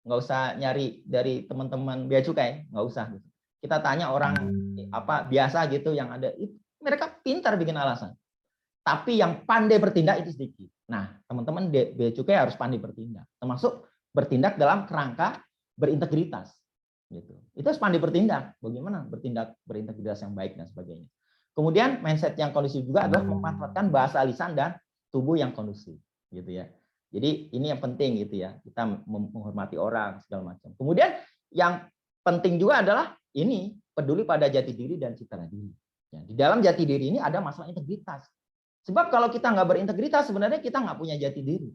usah nyari dari teman-teman bea cukai, nggak usah. Gitu. Kita tanya orang biasa gitu yang ada, mereka pintar bikin alasan. Tapi yang pandai bertindak itu sedikit. Nah, teman-teman bea cukai harus pandai bertindak, termasuk bertindak dalam kerangka berintegritas. Gitu. Itu harus pandai bertindak. Bagaimana bertindak berintegritas yang baik dan sebagainya. Kemudian mindset yang kondusif juga adalah memanfaatkan bahasa lisan dan tubuh yang kondusif, gitu ya. Jadi ini yang penting gitu ya, kita menghormati orang segala macam. Kemudian yang penting juga adalah ini peduli pada jati diri dan citra diri. Ya, di dalam jati diri ini ada masalah integritas. Sebab kalau kita nggak berintegritas sebenarnya kita nggak punya jati diri.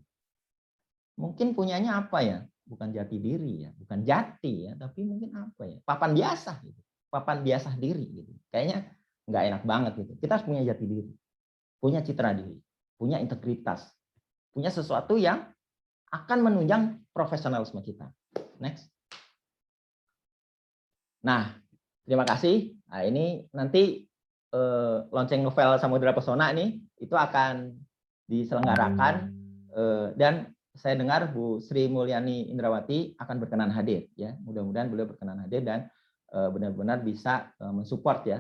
Mungkin punyanya apa ya? Bukan jati diri ya, bukan jati ya, tapi mungkin apa ya? Papan biasa gitu. Papan biasa diri gitu. Kayaknya nggak enak banget gitu. Kita harus punya jati diri, punya citra diri, punya integritas, punya sesuatu yang akan menunjang profesionalisme kita. Next. Nah, terima kasih. Nah, ini nanti lonceng novel Samudra Pesona ini itu akan diselenggarakan dan saya dengar Bu Sri Mulyani Indrawati akan berkenan hadir ya. Mudah-mudahan beliau berkenan hadir dan benar-benar bisa mensupport ya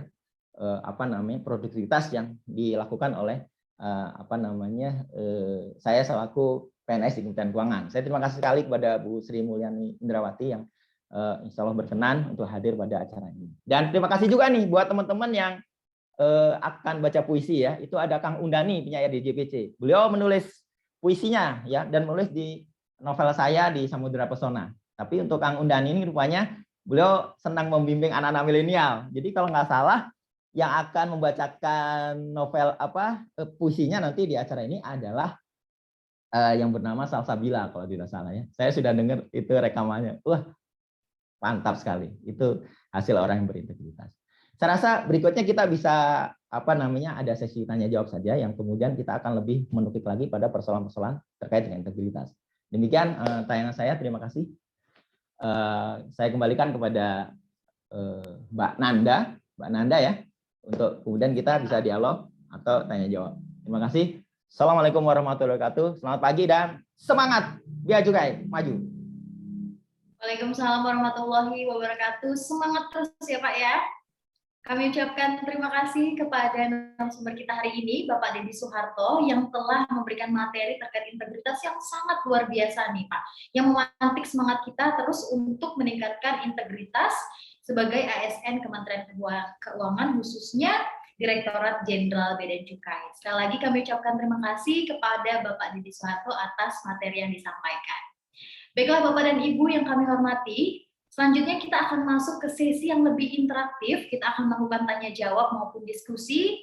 produktivitas yang dilakukan oleh saya selaku PNS di Kementerian Keuangan. Saya terima kasih sekali kepada Bu Sri Mulyani Indrawati yang insya Allah berkenan untuk hadir pada acara ini. Dan terima kasih juga nih buat teman-teman yang akan baca puisi ya. Itu ada Kang Undani, penyair di JPC. Beliau menulis puisinya ya dan menulis di novel saya di Samudra Pesona. Tapi untuk Kang Undani ini rupanya beliau senang membimbing anak-anak milenial. Jadi kalau nggak salah yang akan membacakan novel puisinya nanti di acara ini adalah yang bernama Salsabila kalau tidak salah ya. Saya sudah dengar itu rekamannya. Wah, mantap sekali. Itu hasil orang yang berintegritas. Saya rasa berikutnya kita bisa ada sesi tanya jawab saja yang kemudian kita akan lebih menukik lagi pada persoalan-persoalan terkait dengan integritas. Demikian tayangan saya. Terima kasih. Saya kembalikan kepada Mbak Nanda ya untuk kemudian kita bisa dialog atau tanya jawab. Terima kasih. Assalamualaikum warahmatullahi wabarakatuh. Selamat pagi dan semangat Bea Cukai maju. Waalaikumsalam warahmatullahi wabarakatuh. Semangat terus ya Pak ya. Kami ucapkan terima kasih kepada narasumber kita hari ini, Bapak Deddy Soeharto, yang telah memberikan materi terkait integritas yang sangat luar biasa nih Pak, yang memantik semangat kita terus untuk meningkatkan integritas sebagai ASN Kementerian Keuangan, khususnya Direktorat Jenderal Bea dan Cukai. Sekali lagi kami ucapkan terima kasih kepada Bapak Deddy Soeharto atas materi yang disampaikan. Baiklah Bapak dan Ibu yang kami hormati, selanjutnya kita akan masuk ke sesi yang lebih interaktif. Kita akan melakukan tanya jawab maupun diskusi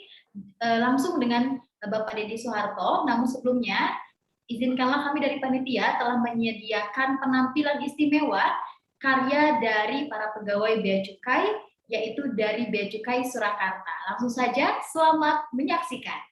langsung dengan Bapak Deddy Soeharto. Namun sebelumnya, izinkanlah kami dari panitia telah menyediakan penampilan istimewa karya dari para pegawai Bea Cukai, yaitu dari Bea Cukai Surakarta. Langsung saja, selamat menyaksikan.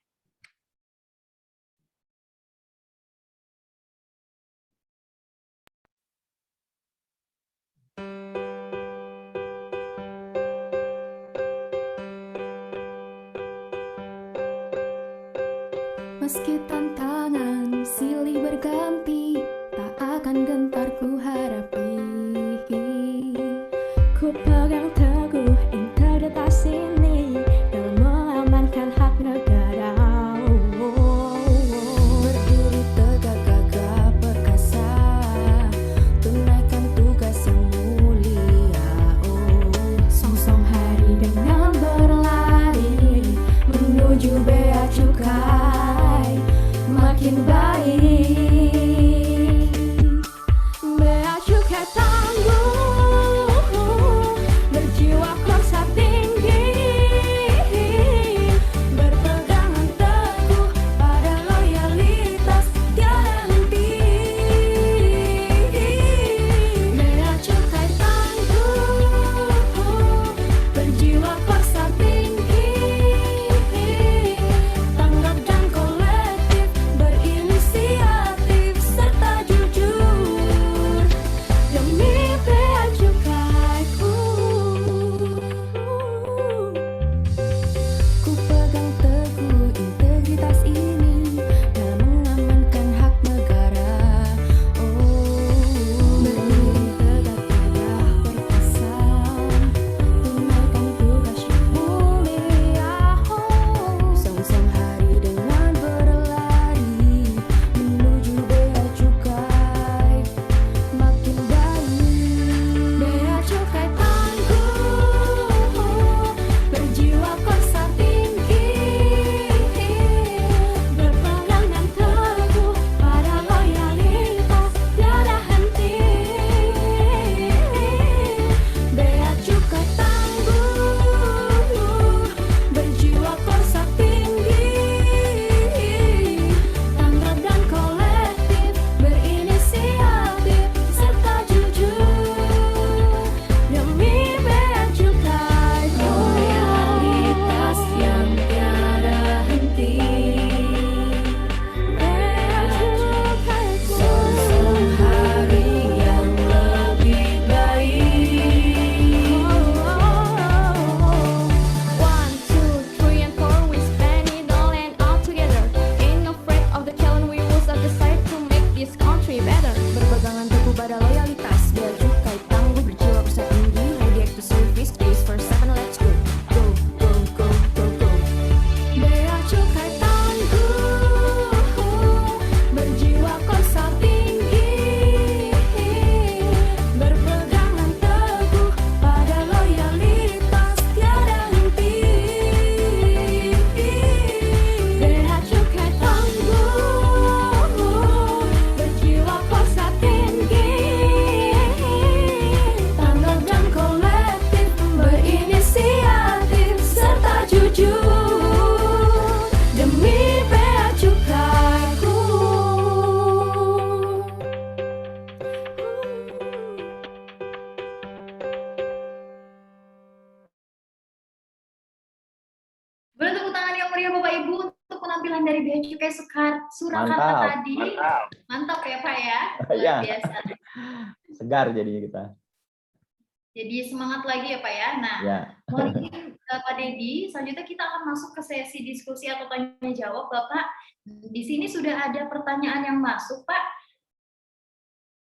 Meski tantangan silih berganti, tak akan gentar ku hadapi. Ku pegang teguh integritas ini dalam mengamankan hak negara. Berdiri tegak gagah perkasa, tunaikan tugas yang mulia. Song-song hari dengan berlari menuju Bea Cukai makin baik. Bea Cukai tangguh, berjiwa kuasa tinggi, berpegangan teguh pada loyalitas tiada henti. Bea Cukai tangguh, berjiwa kuasa tinggi, tanggap dan kolektif berinisiatif. dari Bea Cukai Surakarta Mantap. tadi. Mantap ya Pak ya. Luar Iya. biasa. Segar jadinya kita. Jadi semangat lagi ya Pak ya. Nah, Ya. mohon izin Pak Dedi, selanjutnya kita akan masuk ke sesi diskusi atau tanya jawab. Bapak, di sini sudah ada pertanyaan yang masuk Pak.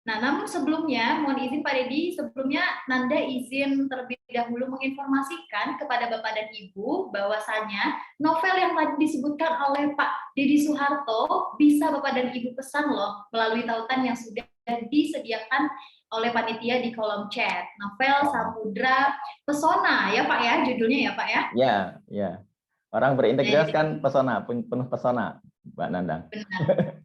Nah, namun sebelumnya, mohon izin Pak Dedi, sebelumnya Nanda izin terlebih dahulu menginformasikan kepada Bapak dan Ibu bahwasanya novel yang tadi disebutkan oleh Pak Dedi Soeharto bisa Bapak dan Ibu pesan loh melalui tautan yang sudah disediakan oleh panitia di kolom chat. Novel Samudra Pesona ya Pak ya, judulnya ya Pak ya. Ya, ya. Orang berintegritas kan pesona, penuh pesona, Mbak Nandang.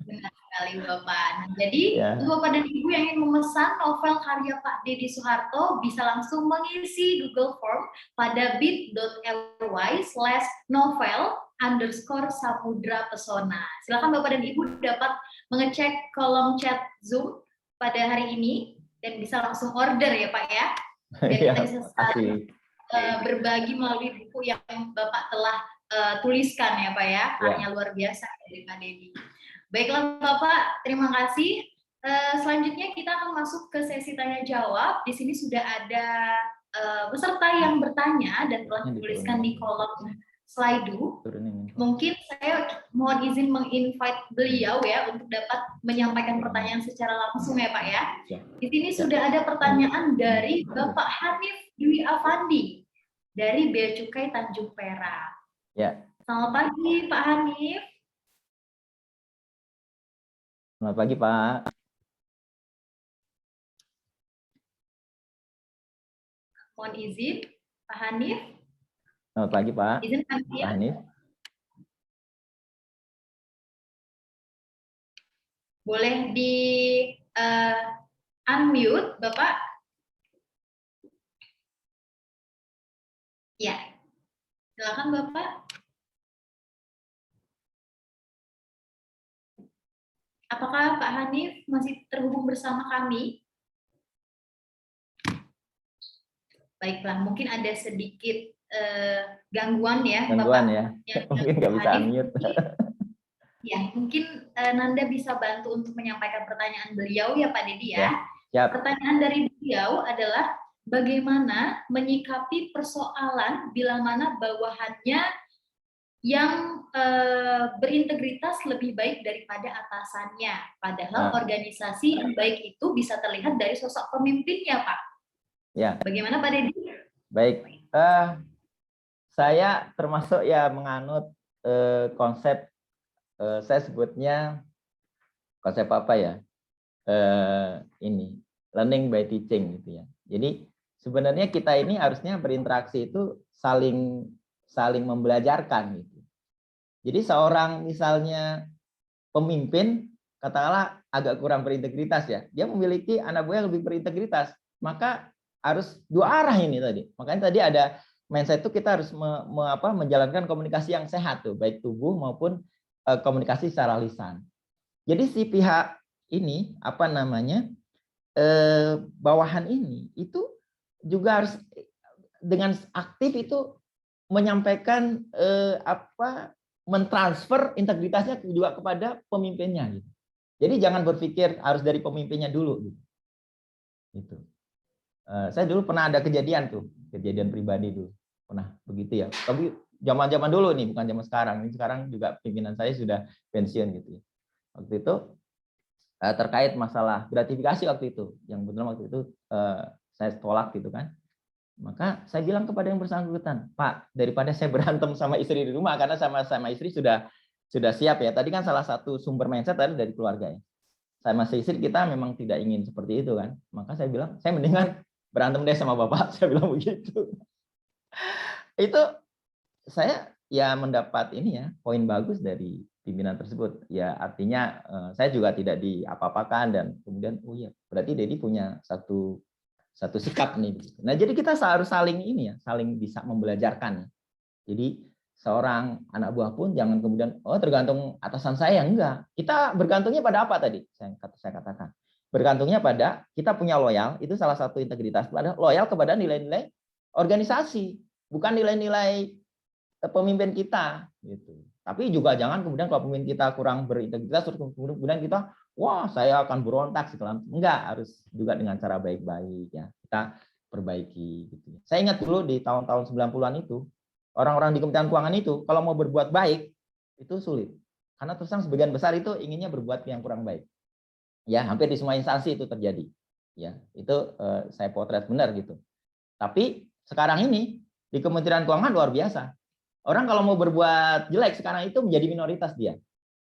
Benar sekali Bapak. Nah, jadi Ya. untuk Bapak dan Ibu yang ingin memesan novel karya Pak Dedi Soeharto bisa langsung mengisi Google Form pada bit.ly/novel_Samudra Pesona. Silakan Bapak dan Ibu dapat mengecek kolom chat Zoom pada hari ini dan bisa langsung order ya Pak ya. Biar Ya, kita bisa saling pasti. berbagi melalui buku yang Bapak telah tuliskan ya Pak ya. Karya luar biasa dari Pak Dedi. Baiklah Bapak, terima kasih. Selanjutnya kita akan masuk ke sesi tanya jawab. Di sini sudah ada peserta yang bertanya dan telah dituliskan di kolom Slido. Mungkin saya mohon izin menginvite beliau ya untuk dapat menyampaikan pertanyaan secara langsung ya Pak ya. Di sini sudah ada pertanyaan dari Bapak Hanif Dwi Afandi dari Bea Cukai Tanjung Perak. Ya. Selamat pagi Pak Hanif. Selamat pagi, Pak. Mohon izin, Pak Hanif. Selamat pagi, Pak. Izin Pak Hanif. Boleh di unmute, Bapak? Ya. Silakan, Bapak. Apakah Pak Hanif masih terhubung bersama kami? Baiklah, mungkin ada sedikit gangguan ya, Gangguan Bapak. ya. Mungkin nggak bisa unmute. Ya, mungkin Nanda bisa bantu untuk menyampaikan pertanyaan beliau ya Pak Dedi ya. Siap. Pertanyaan dari beliau adalah bagaimana menyikapi persoalan bila mana bawahannya yang berintegritas lebih baik daripada atasannya. Padahal organisasi yang baik itu bisa terlihat dari sosok pemimpinnya, Pak. Ya. Bagaimana Pak Dedi? Baik. Saya termasuk ya menganut konsep, saya sebutnya konsep apa ya? Ini learning by teaching gitu ya. Jadi sebenarnya kita ini harusnya berinteraksi itu saling membelajarkan gitu. Jadi seorang misalnya pemimpin katakanlah agak kurang berintegritas ya, dia memiliki anak buah yang lebih berintegritas, maka harus dua arah ini tadi. Makanya tadi ada mindset itu kita harus menjalankan komunikasi yang sehat tuh, baik tubuh maupun komunikasi secara lisan. Jadi si pihak ini bawahan ini itu juga harus dengan aktif itu menyampaikan mentransfer integritasnya juga kepada pemimpinnya gitu. Jadi jangan berpikir harus dari pemimpinnya dulu gitu. Saya dulu pernah ada kejadian pribadi dulu pernah begitu ya. Tapi zaman dulu nih, bukan zaman sekarang. Ini sekarang juga pimpinan saya sudah pensiun gitu ya. Waktu itu terkait masalah gratifikasi waktu itu, yang benar waktu itu saya tolak gitu kan. Maka saya bilang kepada yang bersangkutan, Pak, daripada saya berantem sama istri di rumah, karena sama istri sudah siap ya. Tadi kan salah satu sumber mindset tadi dari keluarga ya. Sama istri kita memang tidak ingin seperti itu kan. Maka saya bilang, saya mendingan berantem deh sama bapak, saya bilang begitu. Itu saya ya mendapat ini ya, poin bagus dari pimpinan tersebut. Ya artinya saya juga tidak diapa-apakan dan kemudian oh iya, berarti Dedi punya satu sikap nih. Nah, jadi kita harus saling bisa membelajarkan. Jadi seorang anak buah pun jangan kemudian tergantung atasan saya, enggak. Kita bergantungnya pada apa tadi? Saya katakan. Bergantungnya pada kita punya loyal, itu salah satu integritas, pada loyal kepada nilai-nilai organisasi, bukan nilai-nilai pemimpin kita gitu. Tapi juga jangan kemudian kalau pemimpin kita kurang berintegritas, terus kemudian kita, wah saya akan berontak segala. Enggak, harus juga dengan cara baik-baik ya. Kita perbaiki gitu. Saya ingat dulu di tahun-tahun 90-an itu, orang-orang di Kementerian Keuangan itu kalau mau berbuat baik itu sulit. Karena terus terang sebagian besar itu inginnya berbuat yang kurang baik. Ya, hampir di semua instansi itu terjadi. Ya, itu saya potret benar gitu. Tapi sekarang ini di Kementerian Keuangan luar biasa. Orang kalau mau berbuat jelek sekarang itu menjadi minoritas dia,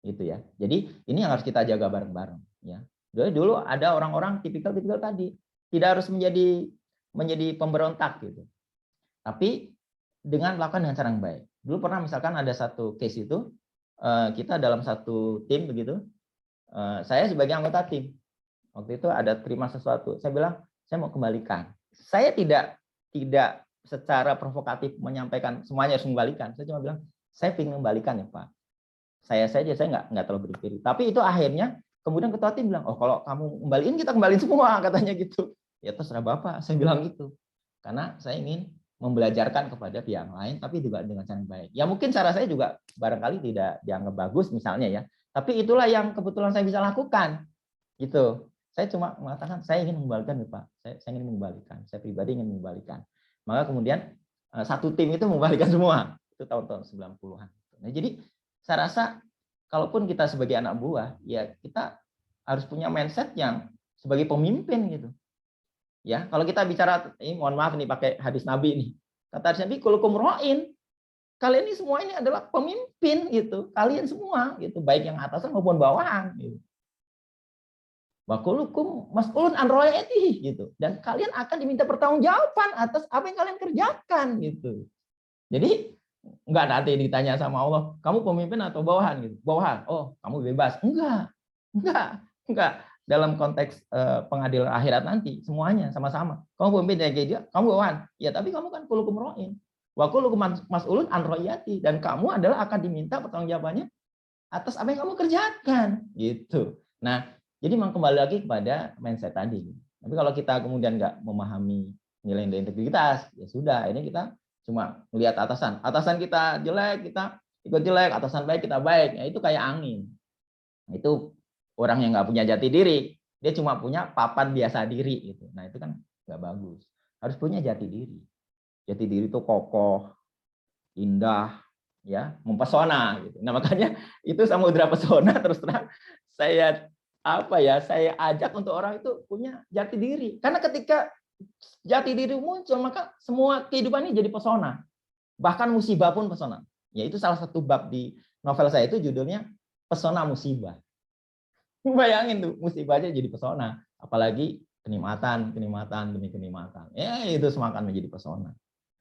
gitu ya. Jadi ini yang harus kita jaga bareng-bareng, ya. Dulu ada orang-orang tipikal tadi, tidak harus menjadi pemberontak gitu. Tapi dengan melakukan dengan cara yang baik. Dulu pernah misalkan ada satu case itu kita dalam satu tim begitu, saya sebagai anggota tim waktu itu ada terima sesuatu, saya bilang saya mau kembalikan. Saya tidak secara provokatif menyampaikan semuanya harus mengembalikan. Saya cuma bilang, saya ingin mengembalikan ya Pak. Saya nggak terlalu berpikir. Tapi itu akhirnya kemudian ketua tim bilang, oh kalau kamu kembaliin kita kembaliin semua, katanya gitu. Ya terserah Bapak, saya bilang gitu. Karena saya ingin membelajarkan kepada pihak lain, tapi juga dengan cara yang baik. Ya mungkin cara saya juga barangkali tidak dianggap bagus misalnya ya. Tapi itulah yang kebetulan saya bisa lakukan. Gitu. Saya cuma mengatakan, saya ingin mengembalikan ya Pak. Saya ingin mengembalikan. Saya pribadi ingin mengembalikan. Maka kemudian satu tim itu mengembalikan semua. Itu tahun-tahun 90-an. Nah, jadi saya rasa kalaupun kita sebagai anak buah, ya kita harus punya mindset yang sebagai pemimpin gitu. Ya, kalau kita bicara ini mohon maaf nih pakai hadis Nabi nih. Kata hadis Nabi, kulukum ra'in. Kalian ini semua ini adalah pemimpin gitu. Kalian semua gitu, baik yang atasan maupun bawahan gitu. Wa kullukum mas'ulun an ra'iyatihi gitu. Dan kalian akan diminta pertanggungjawaban atas apa yang kalian kerjakan gitu. Jadi enggak nanti ditanya sama Allah, kamu pemimpin atau bawahan gitu. Bawahan. Oh, kamu bebas. Enggak. Dalam konteks pengadilan akhirat nanti semuanya sama-sama. Kamu pemimpin kayak dia, kamu bawahan. Ya, tapi kamu kan kullukum ra'in. Wa kullukum mas'ulun an ra'iyati, dan kamu adalah akan diminta pertanggungjawabannya atas apa yang kamu kerjakan gitu. Nah, jadi memang kembali lagi kepada mindset tadi. Tapi kalau kita kemudian nggak memahami nilai-nilai integritas, ya sudah, ini kita cuma melihat atasan. Atasan kita jelek, kita ikut jelek, atasan baik, kita baik. Ya, itu kayak angin. Itu orang yang nggak punya jati diri, dia cuma punya papan biasa diri. Gitu. Nah itu kan nggak bagus. Harus punya jati diri. Jati diri itu kokoh, indah, ya, mempesona. Gitu. Nah makanya itu samudra pesona terus terang saya ajak untuk orang itu punya jati diri. Karena ketika jati diri muncul, maka semua kehidupan ini jadi pesona. Bahkan musibah pun pesona. Ya, itu salah satu bab di novel saya itu judulnya Pesona Musibah. Bayangin tuh, musibah aja jadi pesona. Apalagi kenikmatan demi kenikmatan. Ya, itu semua akan menjadi pesona.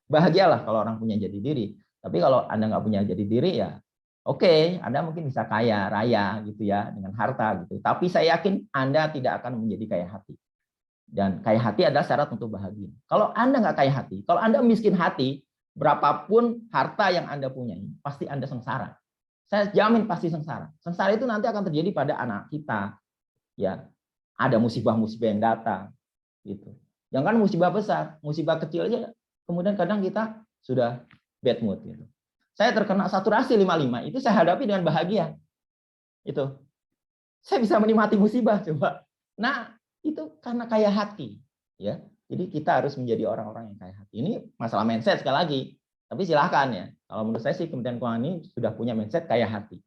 Bahagialah kalau orang punya jati diri. Tapi kalau Anda nggak punya jati diri, ya oke, Anda mungkin bisa kaya raya gitu ya dengan harta gitu. Tapi saya yakin Anda tidak akan menjadi kaya hati. Dan kaya hati adalah syarat untuk bahagia. Kalau Anda nggak kaya hati, kalau Anda miskin hati, berapapun harta yang Anda punya, pasti Anda sengsara. Saya jamin pasti sengsara. Sengsara itu nanti akan terjadi pada anak kita. Ya, ada musibah-musibah yang datang gitu. Jangan kan musibah besar, musibah kecil aja kemudian kadang kita sudah bad mood gitu. Saya terkena saturasi 55, itu saya hadapi dengan bahagia. Itu. Saya bisa menikmati musibah coba. Nah, itu karena kaya hati, ya. Jadi kita harus menjadi orang-orang yang kaya hati. Ini masalah mindset sekali lagi. Tapi silahkan ya. Kalau menurut saya sih Kementerian Keuangan ini sudah punya mindset kaya hati.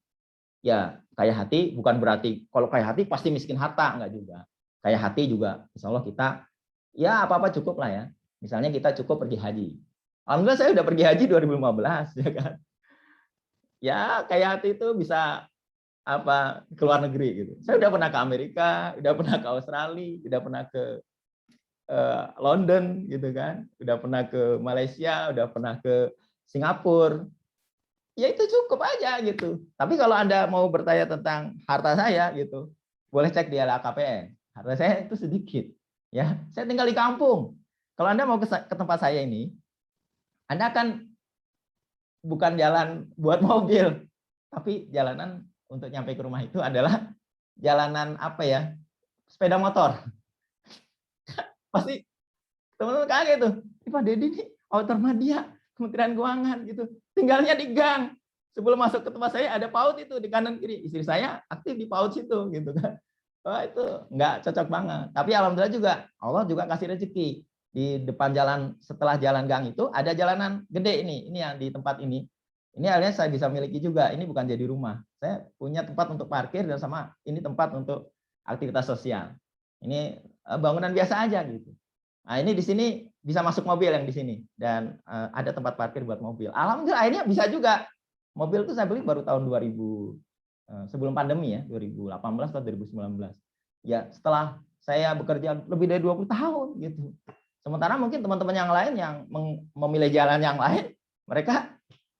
Ya, kaya hati bukan berarti kalau kaya hati pasti miskin harta, enggak juga. Kaya hati juga insya Allah kita ya apa-apa cukup lah ya. Misalnya kita cukup pergi haji. Alhamdulillah saya udah pergi haji 2015 ya kan. Ya, kaya hati itu bisa ke luar negeri gitu. Saya udah pernah ke Amerika, udah pernah ke Australia, udah pernah ke London gitu kan. Udah pernah ke Malaysia, udah pernah ke Singapura. Ya itu cukup aja gitu. Tapi kalau Anda mau bertanya tentang harta saya gitu, boleh cek di LHKPN. Harta saya itu sedikit. Ya, saya tinggal di kampung. Kalau Anda mau ke tempat saya ini, Anda akan bukan jalan buat mobil, tapi jalanan untuk nyampe ke rumah itu adalah jalanan sepeda motor. Pasti teman-teman kaget tuh, Pak Deddy nih outer media Kementerian Keuangan gitu, tinggalnya di gang, sebelum masuk ke tempat saya ada PAUD itu di kanan kiri. Istri saya aktif di PAUD situ gitu kan. Wah, itu nggak cocok banget. Tapi alhamdulillah juga Allah juga kasih rezeki. Di depan jalan, setelah jalan gang itu ada jalanan gede ini yang di tempat ini. Ini akhirnya saya bisa miliki juga. Ini bukan jadi rumah. Saya punya tempat untuk parkir dan sama ini tempat untuk aktivitas sosial. Ini bangunan biasa aja gitu. Nah, ini di sini bisa masuk mobil yang di sini dan ada tempat parkir buat mobil. Alhamdulillah akhirnya bisa juga. Mobil itu saya beli baru tahun 2000 sebelum pandemi ya, 2018 atau 2019. Ya, setelah saya bekerja lebih dari 20 tahun gitu. Sementara mungkin teman-teman yang lain yang memilih jalan yang lain, mereka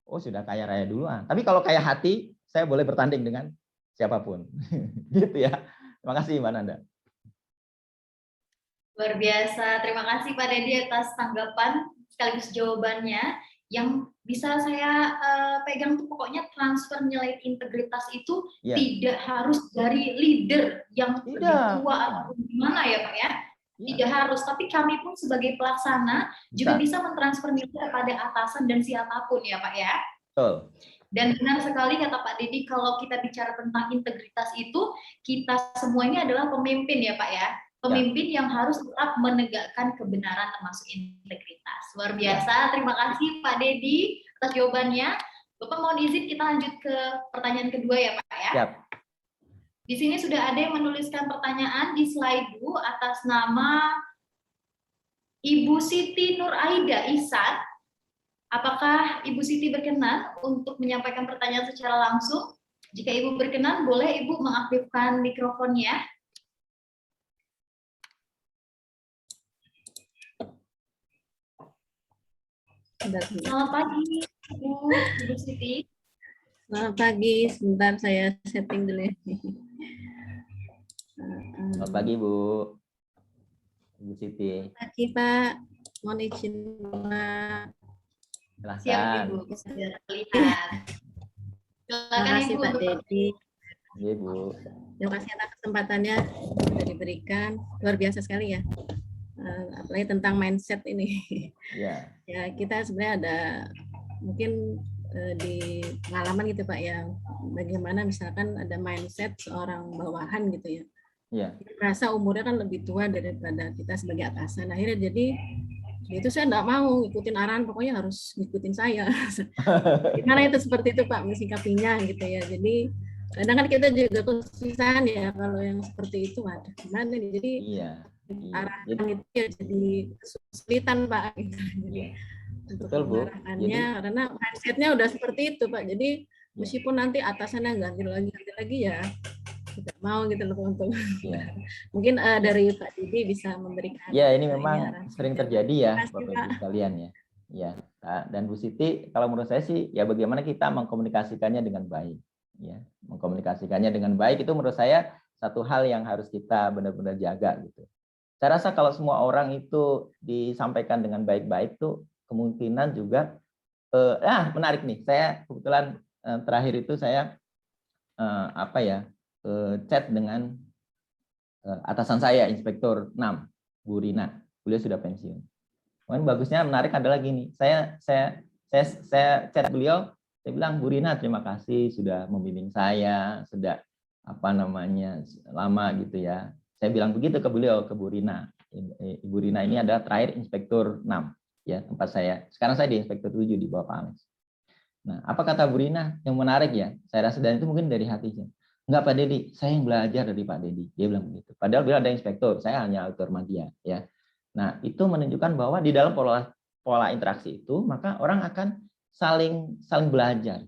sudah kaya raya duluan. Tapi kalau kaya hati, saya boleh bertanding dengan siapapun. Gitu ya. Terima kasih Mbak Nanda. Luar biasa. Terima kasih Pak Dedi atas tanggapan sekaligus jawabannya. Yang bisa saya pegang tuh pokoknya transfer nilai integritas itu tidak harus dari leader yang lebih tua atau gimana ya Pak ya. Tidak harus, tapi kami pun sebagai pelaksana juga bisa mentransfer nilai kepada atasan dan siapapun ya Pak ya. Betul. Dan benar sekali kata Pak Dedi, kalau kita bicara tentang integritas itu, kita semuanya adalah pemimpin ya Pak ya. Pemimpin yang harus tetap menegakkan kebenaran termasuk integritas. Luar biasa, terima kasih Pak Dedi atas jawabannya. Bapak mohon izin kita lanjut ke pertanyaan kedua ya Pak ya. Siap. Di sini sudah ada yang menuliskan pertanyaan di slide atas nama Ibu Siti Nur Aida Ihsan. Apakah Ibu Siti berkenan untuk menyampaikan pertanyaan secara langsung? Jika Ibu berkenan, boleh Ibu mengaktifkan mikrofonnya. Selamat pagi, Ibu Siti. Selamat pagi, sebentar saya setting dulu ya. Selamat pagi Bu. Ibu Siti. Selamat pagi Pak, mohon izin Pak. Silahkan. Siap Ibu, bisa terlihat. Terima Silakan kasih Ibu. Pak Dedi. Iya Bu. Terima kasih atas kesempatannya sudah diberikan. Luar biasa sekali ya. Apalagi tentang mindset ini. Ya. Ya kita sebenarnya ada mungkin di pengalaman gitu Pak ya, bagaimana misalkan ada mindset seorang bawahan gitu ya. Iya. Merasa umurnya kan lebih tua daripada kita sebagai atasan. Akhirnya jadi itu saya enggak mau ngikutin arahan, pokoknya harus ngikutin saya. Gimana itu seperti itu Pak mensikapinya gitu ya. Jadi kadang kan kita juga kesusahan ya kalau yang seperti itu, waduh gimana nih. Jadi arahan itu ya jadi kesulitan Pak. Jadi untuk mengarahkannya karena mindsetnya udah seperti itu Pak. Jadi meskipun nanti atasannya ganti lagi ya tidak mau gitu loh untuk mungkin dari Pak Didi bisa memberikan. Ya ini memang sering terjadi ya Bapak Ibu sekalian ya. Ya. Dan Bu Siti kalau menurut saya sih ya bagaimana kita mengkomunikasikannya dengan baik. Ya, mengkomunikasikannya dengan baik itu menurut saya satu hal yang harus kita benar-benar jaga gitu. Saya rasa kalau semua orang itu disampaikan dengan baik-baik tuh kemungkinan juga menarik nih. Saya kebetulan terakhir itu saya chat dengan atasan saya Inspektur 6 Bu Rina. Beliau sudah pensiun. Kemudian bagusnya menarik adalah gini. Saya chat beliau, saya bilang Bu Rina terima kasih sudah membimbing saya, sudah lama gitu ya. Saya bilang begitu ke beliau, ke Bu Rina. Ibu Rina ini adalah terakhir Inspektur 6 ya tempat saya. Sekarang saya di Inspektur 7 di bawah Pak Alex. Nah, apa kata Bu Rina yang menarik ya? Saya rasa dan itu mungkin dari hatinya. Enggak Pak Dedi, saya yang belajar dari Pak Dedi. Dia bilang begitu. Padahal beliau ada inspektur, saya hanya auditor media ya. Nah, itu menunjukkan bahwa di dalam pola interaksi itu maka orang akan saling belajar.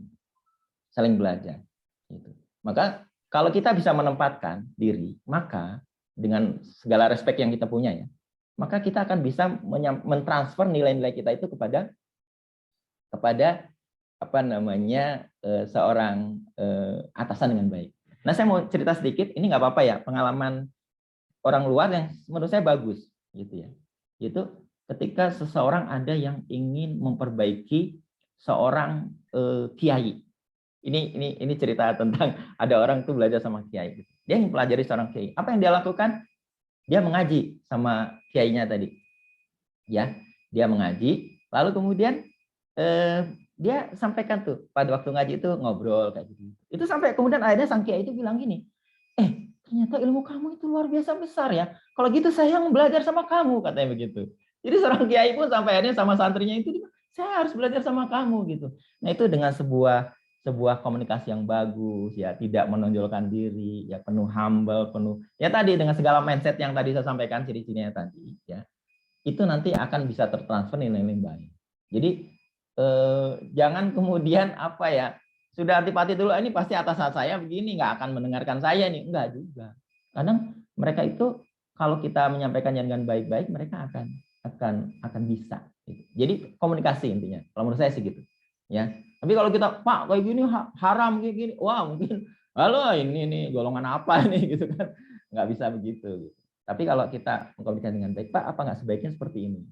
Saling belajar gitu. Maka kalau kita bisa menempatkan diri, maka dengan segala respek yang kita punya ya, maka kita akan bisa mentransfer nilai-nilai kita itu kepada seorang atasan dengan baik. Nah, saya mau cerita sedikit, ini nggak apa-apa ya, pengalaman orang luar yang menurut saya bagus, gitu ya. Itu ketika seseorang ada yang ingin memperbaiki seorang kiai. Ini cerita tentang ada orang tuh belajar sama kiai. Dia mempelajari seorang kiai. Apa yang dia lakukan? Dia mengaji sama kiainya tadi. Ya, dia mengaji, lalu kemudian dia sampaikan tuh pada waktu ngaji itu ngobrol kayak gitu. Itu sampai kemudian akhirnya sang kiai itu bilang gini, ternyata ilmu kamu itu luar biasa besar ya. Kalau gitu saya yang belajar sama kamu, katanya begitu. Jadi seorang kiai pun sampai akhirnya sama santrinya itu, saya harus belajar sama kamu gitu. Nah itu dengan sebuah komunikasi yang bagus ya, tidak menonjolkan diri ya, penuh humble, penuh ya tadi dengan segala mindset yang tadi saya sampaikan ciri-cirinya tadi ya, itu nanti akan bisa tertransfer nilai-nilai yang baik. Jadi jangan kemudian apa ya, sudah antipati dulu, ini pasti atasan saya begini, nggak akan mendengarkan saya nih, enggak juga. Kadang mereka itu kalau kita menyampaikan dengan baik-baik, mereka akan bisa. Jadi komunikasi intinya. Kalau menurut saya sih gitu, ya. Tapi kalau kita Pak kayak gini haram kayak gini, wah mungkin halo ini golongan apa nih gitu kan, nggak bisa begitu. Tapi kalau kita mengkomunikasi dengan baik, Pak apa nggak sebaiknya seperti ini?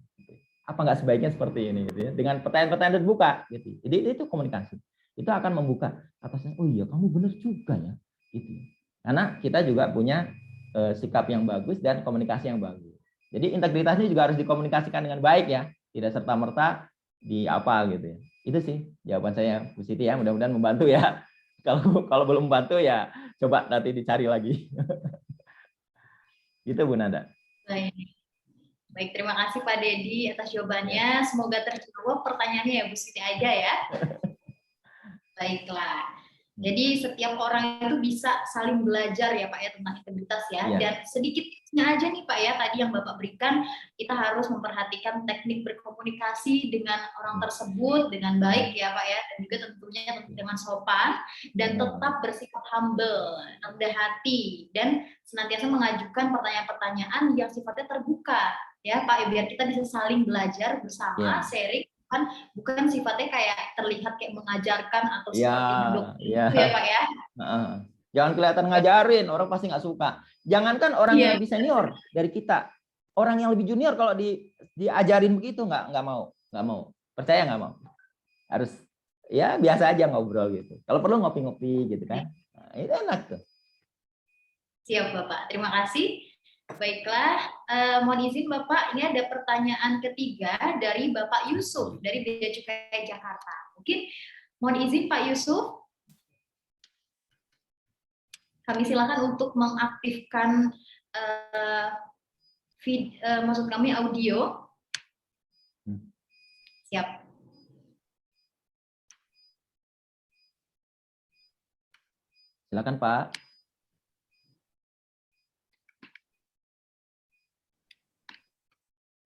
Apa nggak sebaiknya seperti ini? Gitu ya. Dengan pertanyaan-pertanyaan terbuka, gitu. Jadi itu komunikasi. Itu akan membuka atasnya, oh iya kamu benar juga ya, gitu. Karena kita juga punya sikap yang bagus dan komunikasi yang bagus. Jadi integritasnya juga harus dikomunikasikan dengan baik ya, tidak serta-merta di apa gitu ya. Itu sih jawaban saya Bu Siti ya, mudah-mudahan membantu ya. Kalau belum membantu ya coba nanti dicari lagi. Gitu Bu Nanda. Baik, terima kasih Pak Dedi atas jawabannya. Semoga terjawab pertanyaannya ya Bu Siti aja ya. Baiklah. Jadi setiap orang itu bisa saling belajar ya Pak ya tentang integritas ya. Dan sedikitnya aja nih Pak ya tadi yang Bapak berikan, kita harus memperhatikan teknik berkomunikasi dengan orang tersebut dengan baik ya Pak ya, dan juga tentunya dengan sopan dan tetap bersikap humble, rendah hati, dan senantiasa mengajukan pertanyaan-pertanyaan yang sifatnya terbuka ya Pak, biar kita bisa saling belajar bersama, sharing. Bukan sifatnya kayak terlihat kayak mengajarkan atau seperti mendukung gitu ya Pak ya. Jangan kelihatan ngajarin, orang pasti nggak suka. Jangankan orang yang lebih senior dari kita, orang yang lebih junior kalau diajarin begitu nggak mau, percaya nggak mau. Harus ya biasa aja ngobrol gitu. Kalau perlu ngopi-ngopi gitu kan, itu enak tuh. Siap Bapak, terima kasih. Baiklah, mohon izin Bapak, ini ada pertanyaan ketiga dari Bapak Yusuf dari Bea Cukai Jakarta. Mungkin mohon izin Pak Yusuf, kami silakan untuk mengaktifkan maksud kami audio. Siap. Silakan Pak.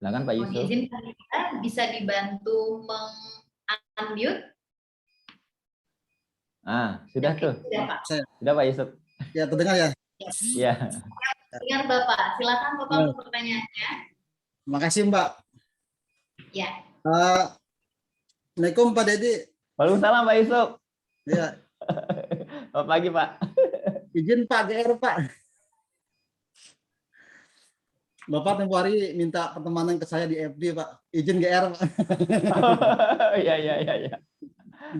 Silakan Pak Yusuf. Mohon izin bisa dibantu meng-unmute. Sudah tuh. Sudah Pak. Sudah Pak Yusuf. Ya, terdengar ya? Ya. Dengar Bapak, silakan Bapak untuk pertanyaannya. Terima kasih Mbak. Ya. Assalamualaikum Pak Dedi. Waalaikumsalam Pak Yusuf. Ya. Selamat pagi Pak. Izin Pak GR Pak. Bapak tempoh hari minta pertemanan ke saya di FB Pak. Izin GR Pak. Iya.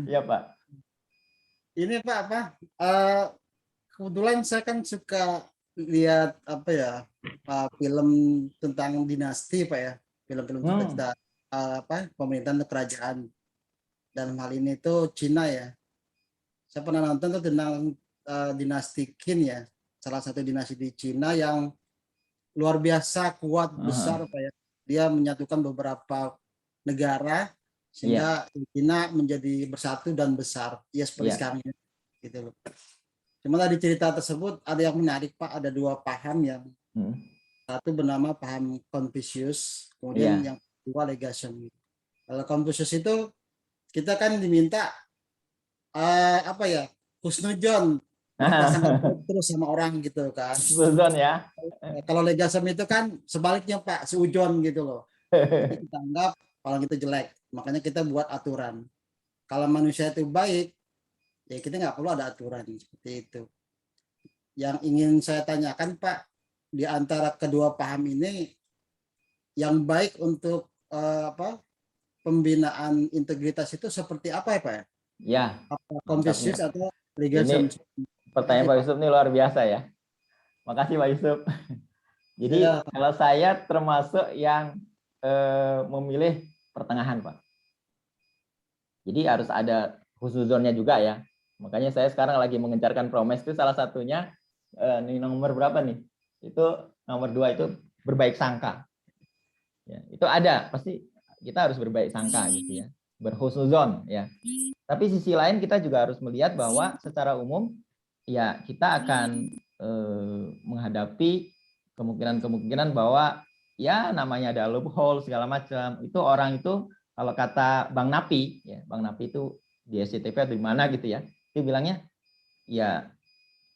Iya Pak. Ini Pak kebetulan saya kan suka lihat film tentang dinasti Pak ya. Film-film cerita pemerintahan atau kerajaan. Dalam hal ini tuh Cina ya. Saya pernah nonton tuh tentang dinasti Qin ya. Salah satu dinasti di Cina yang luar biasa kuat besar Pak ya. Dia menyatukan beberapa negara sehingga Cina menjadi bersatu dan besar. Ya seperti sekarang gitu loh. Cuma di cerita tersebut ada yang menarik Pak, ada dua paham yang satu bernama paham Confucius, kemudian yang kedua Legation. Kalau Confucius itu kita kan diminta husnudzon, terus sama orang gitu kan. Husnudzon ya. Kalau Legation itu kan sebaliknya Pak, seujon gitu loh. Jadi kita anggap orang itu jelek, makanya kita buat aturan. Kalau manusia itu baik, ya kita nggak perlu ada aturan seperti itu. Yang ingin saya tanyakan Pak, di antara kedua paham ini, yang baik untuk pembinaan integritas itu seperti apa ya Pak? Ya. Apa Confucius atau Legation? Pertanyaan Pak Yusuf ini luar biasa ya. Makasih Pak Yusuf. Jadi kalau saya termasuk yang memilih pertengahan Pak. Jadi harus ada husnuzonnya juga ya. Makanya saya sekarang lagi mengejarkan promes itu salah satunya ini nomor berapa nih? Itu nomor 2 itu berbaik sangka. Ya, itu ada, pasti kita harus berbaik sangka gitu ya. Berhusnuzon ya. Tapi sisi lain kita juga harus melihat bahwa secara umum ya kita akan menghadapi kemungkinan bahwa ya namanya ada loophole segala macam. Itu orang itu kalau kata Bang Napi, ya Bang Napi itu di SCTV atau di mana gitu ya, dia bilangnya ya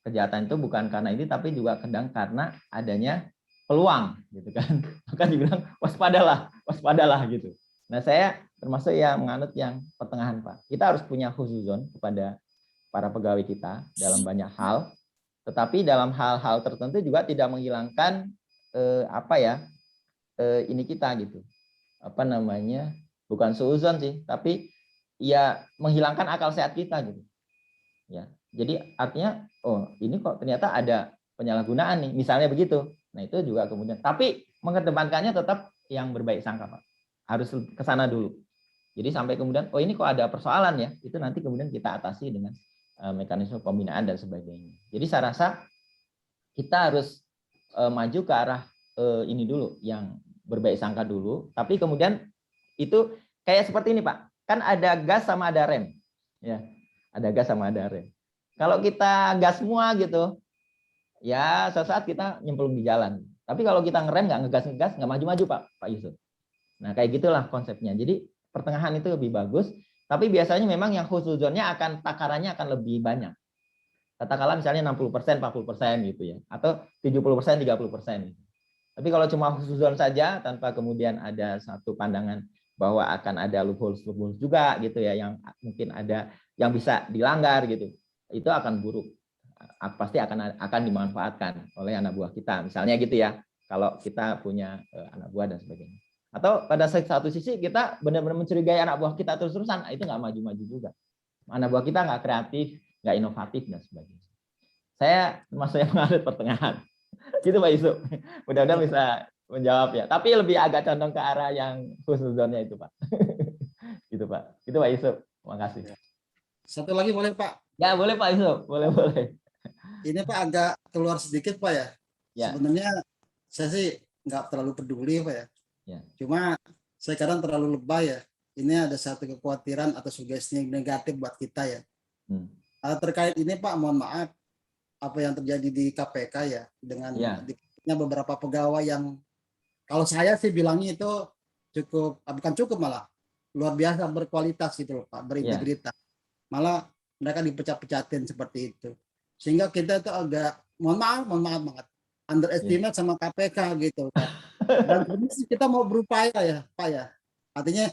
kejahatan itu bukan karena ini, tapi juga kadang karena adanya peluang gitu kan. Maka dibilang waspadalah gitu. Nah saya termasuk yang menganut yang pertengahan Pak. Kita harus punya husnuzon kepada para pegawai kita dalam banyak hal, tetapi dalam hal-hal tertentu juga tidak menghilangkan ini kita gitu. Bukan suuzon sih, tapi ya menghilangkan akal sehat kita gitu. Ya. Jadi artinya ini kok ternyata ada penyalahgunaan nih, misalnya begitu. Nah, itu juga kemudian tapi mengedepankannya tetap yang berbaik sangka, Pak. Harus ke sana dulu. Jadi sampai kemudian ini kok ada persoalan ya, itu nanti kemudian kita atasi dengan mekanisme pembinaan dan sebagainya. Jadi saya rasa kita harus maju ke arah ini dulu, yang berbaik sangka dulu, tapi kemudian itu kayak seperti ini Pak, kan ada gas sama ada rem, ya ada gas sama ada rem. Kalau kita gas semua gitu, ya saat kita nyemplung di jalan. Tapi kalau kita ngerem nggak ngegas nggak maju-maju Pak Yusuf. Nah kayak gitulah konsepnya. Jadi pertengahan itu lebih bagus, tapi biasanya memang yang husnuzonnya takarannya akan lebih banyak. Katakanlah misalnya 60%, 40% gitu ya, atau 70%, 30%. Tapi kalau cuma husnuzon saja tanpa kemudian ada satu pandangan bahwa akan ada loophole juga gitu ya, yang mungkin ada yang bisa dilanggar gitu, itu akan buruk, pasti akan dimanfaatkan oleh anak buah kita, misalnya gitu ya, kalau kita punya anak buah dan sebagainya. Atau pada satu sisi kita benar-benar mencurigai anak buah kita terus-terusan, itu nggak maju-maju juga, anak buah kita nggak kreatif, nggak inovatif dan sebagainya. Saya termasuk yang menganut pertengahan. Gitu Pak Yusuf. Mudah-mudahan bisa menjawab ya. Tapi lebih agak condong ke arah yang husnuzonnya itu Pak. Gitu Pak. Gitu Pak Yusuf. Terima kasih. Satu lagi boleh Pak? Ya boleh Pak Yusuf. Boleh. Ini Pak agak keluar sedikit Pak ya. Ya. Sebenarnya saya sih nggak terlalu peduli Pak ya. Ya. Cuma saya kadang terlalu lebay ya. Ini ada satu kekhawatiran atau sugesti negatif buat kita ya. Terkait ini Pak, mohon maaf, apa yang terjadi di KPK ya, dengan beberapa pegawai yang kalau saya sih bilangnya itu bukan cukup malah luar biasa berkualitas gitu loh Pak, berintegritas. Malah mereka dipecat-pecatin seperti itu. Sehingga kita itu agak mohon maaf banget underestimate sama KPK gitu Pak. Dan kita mau berupaya ya Pak ya. Artinya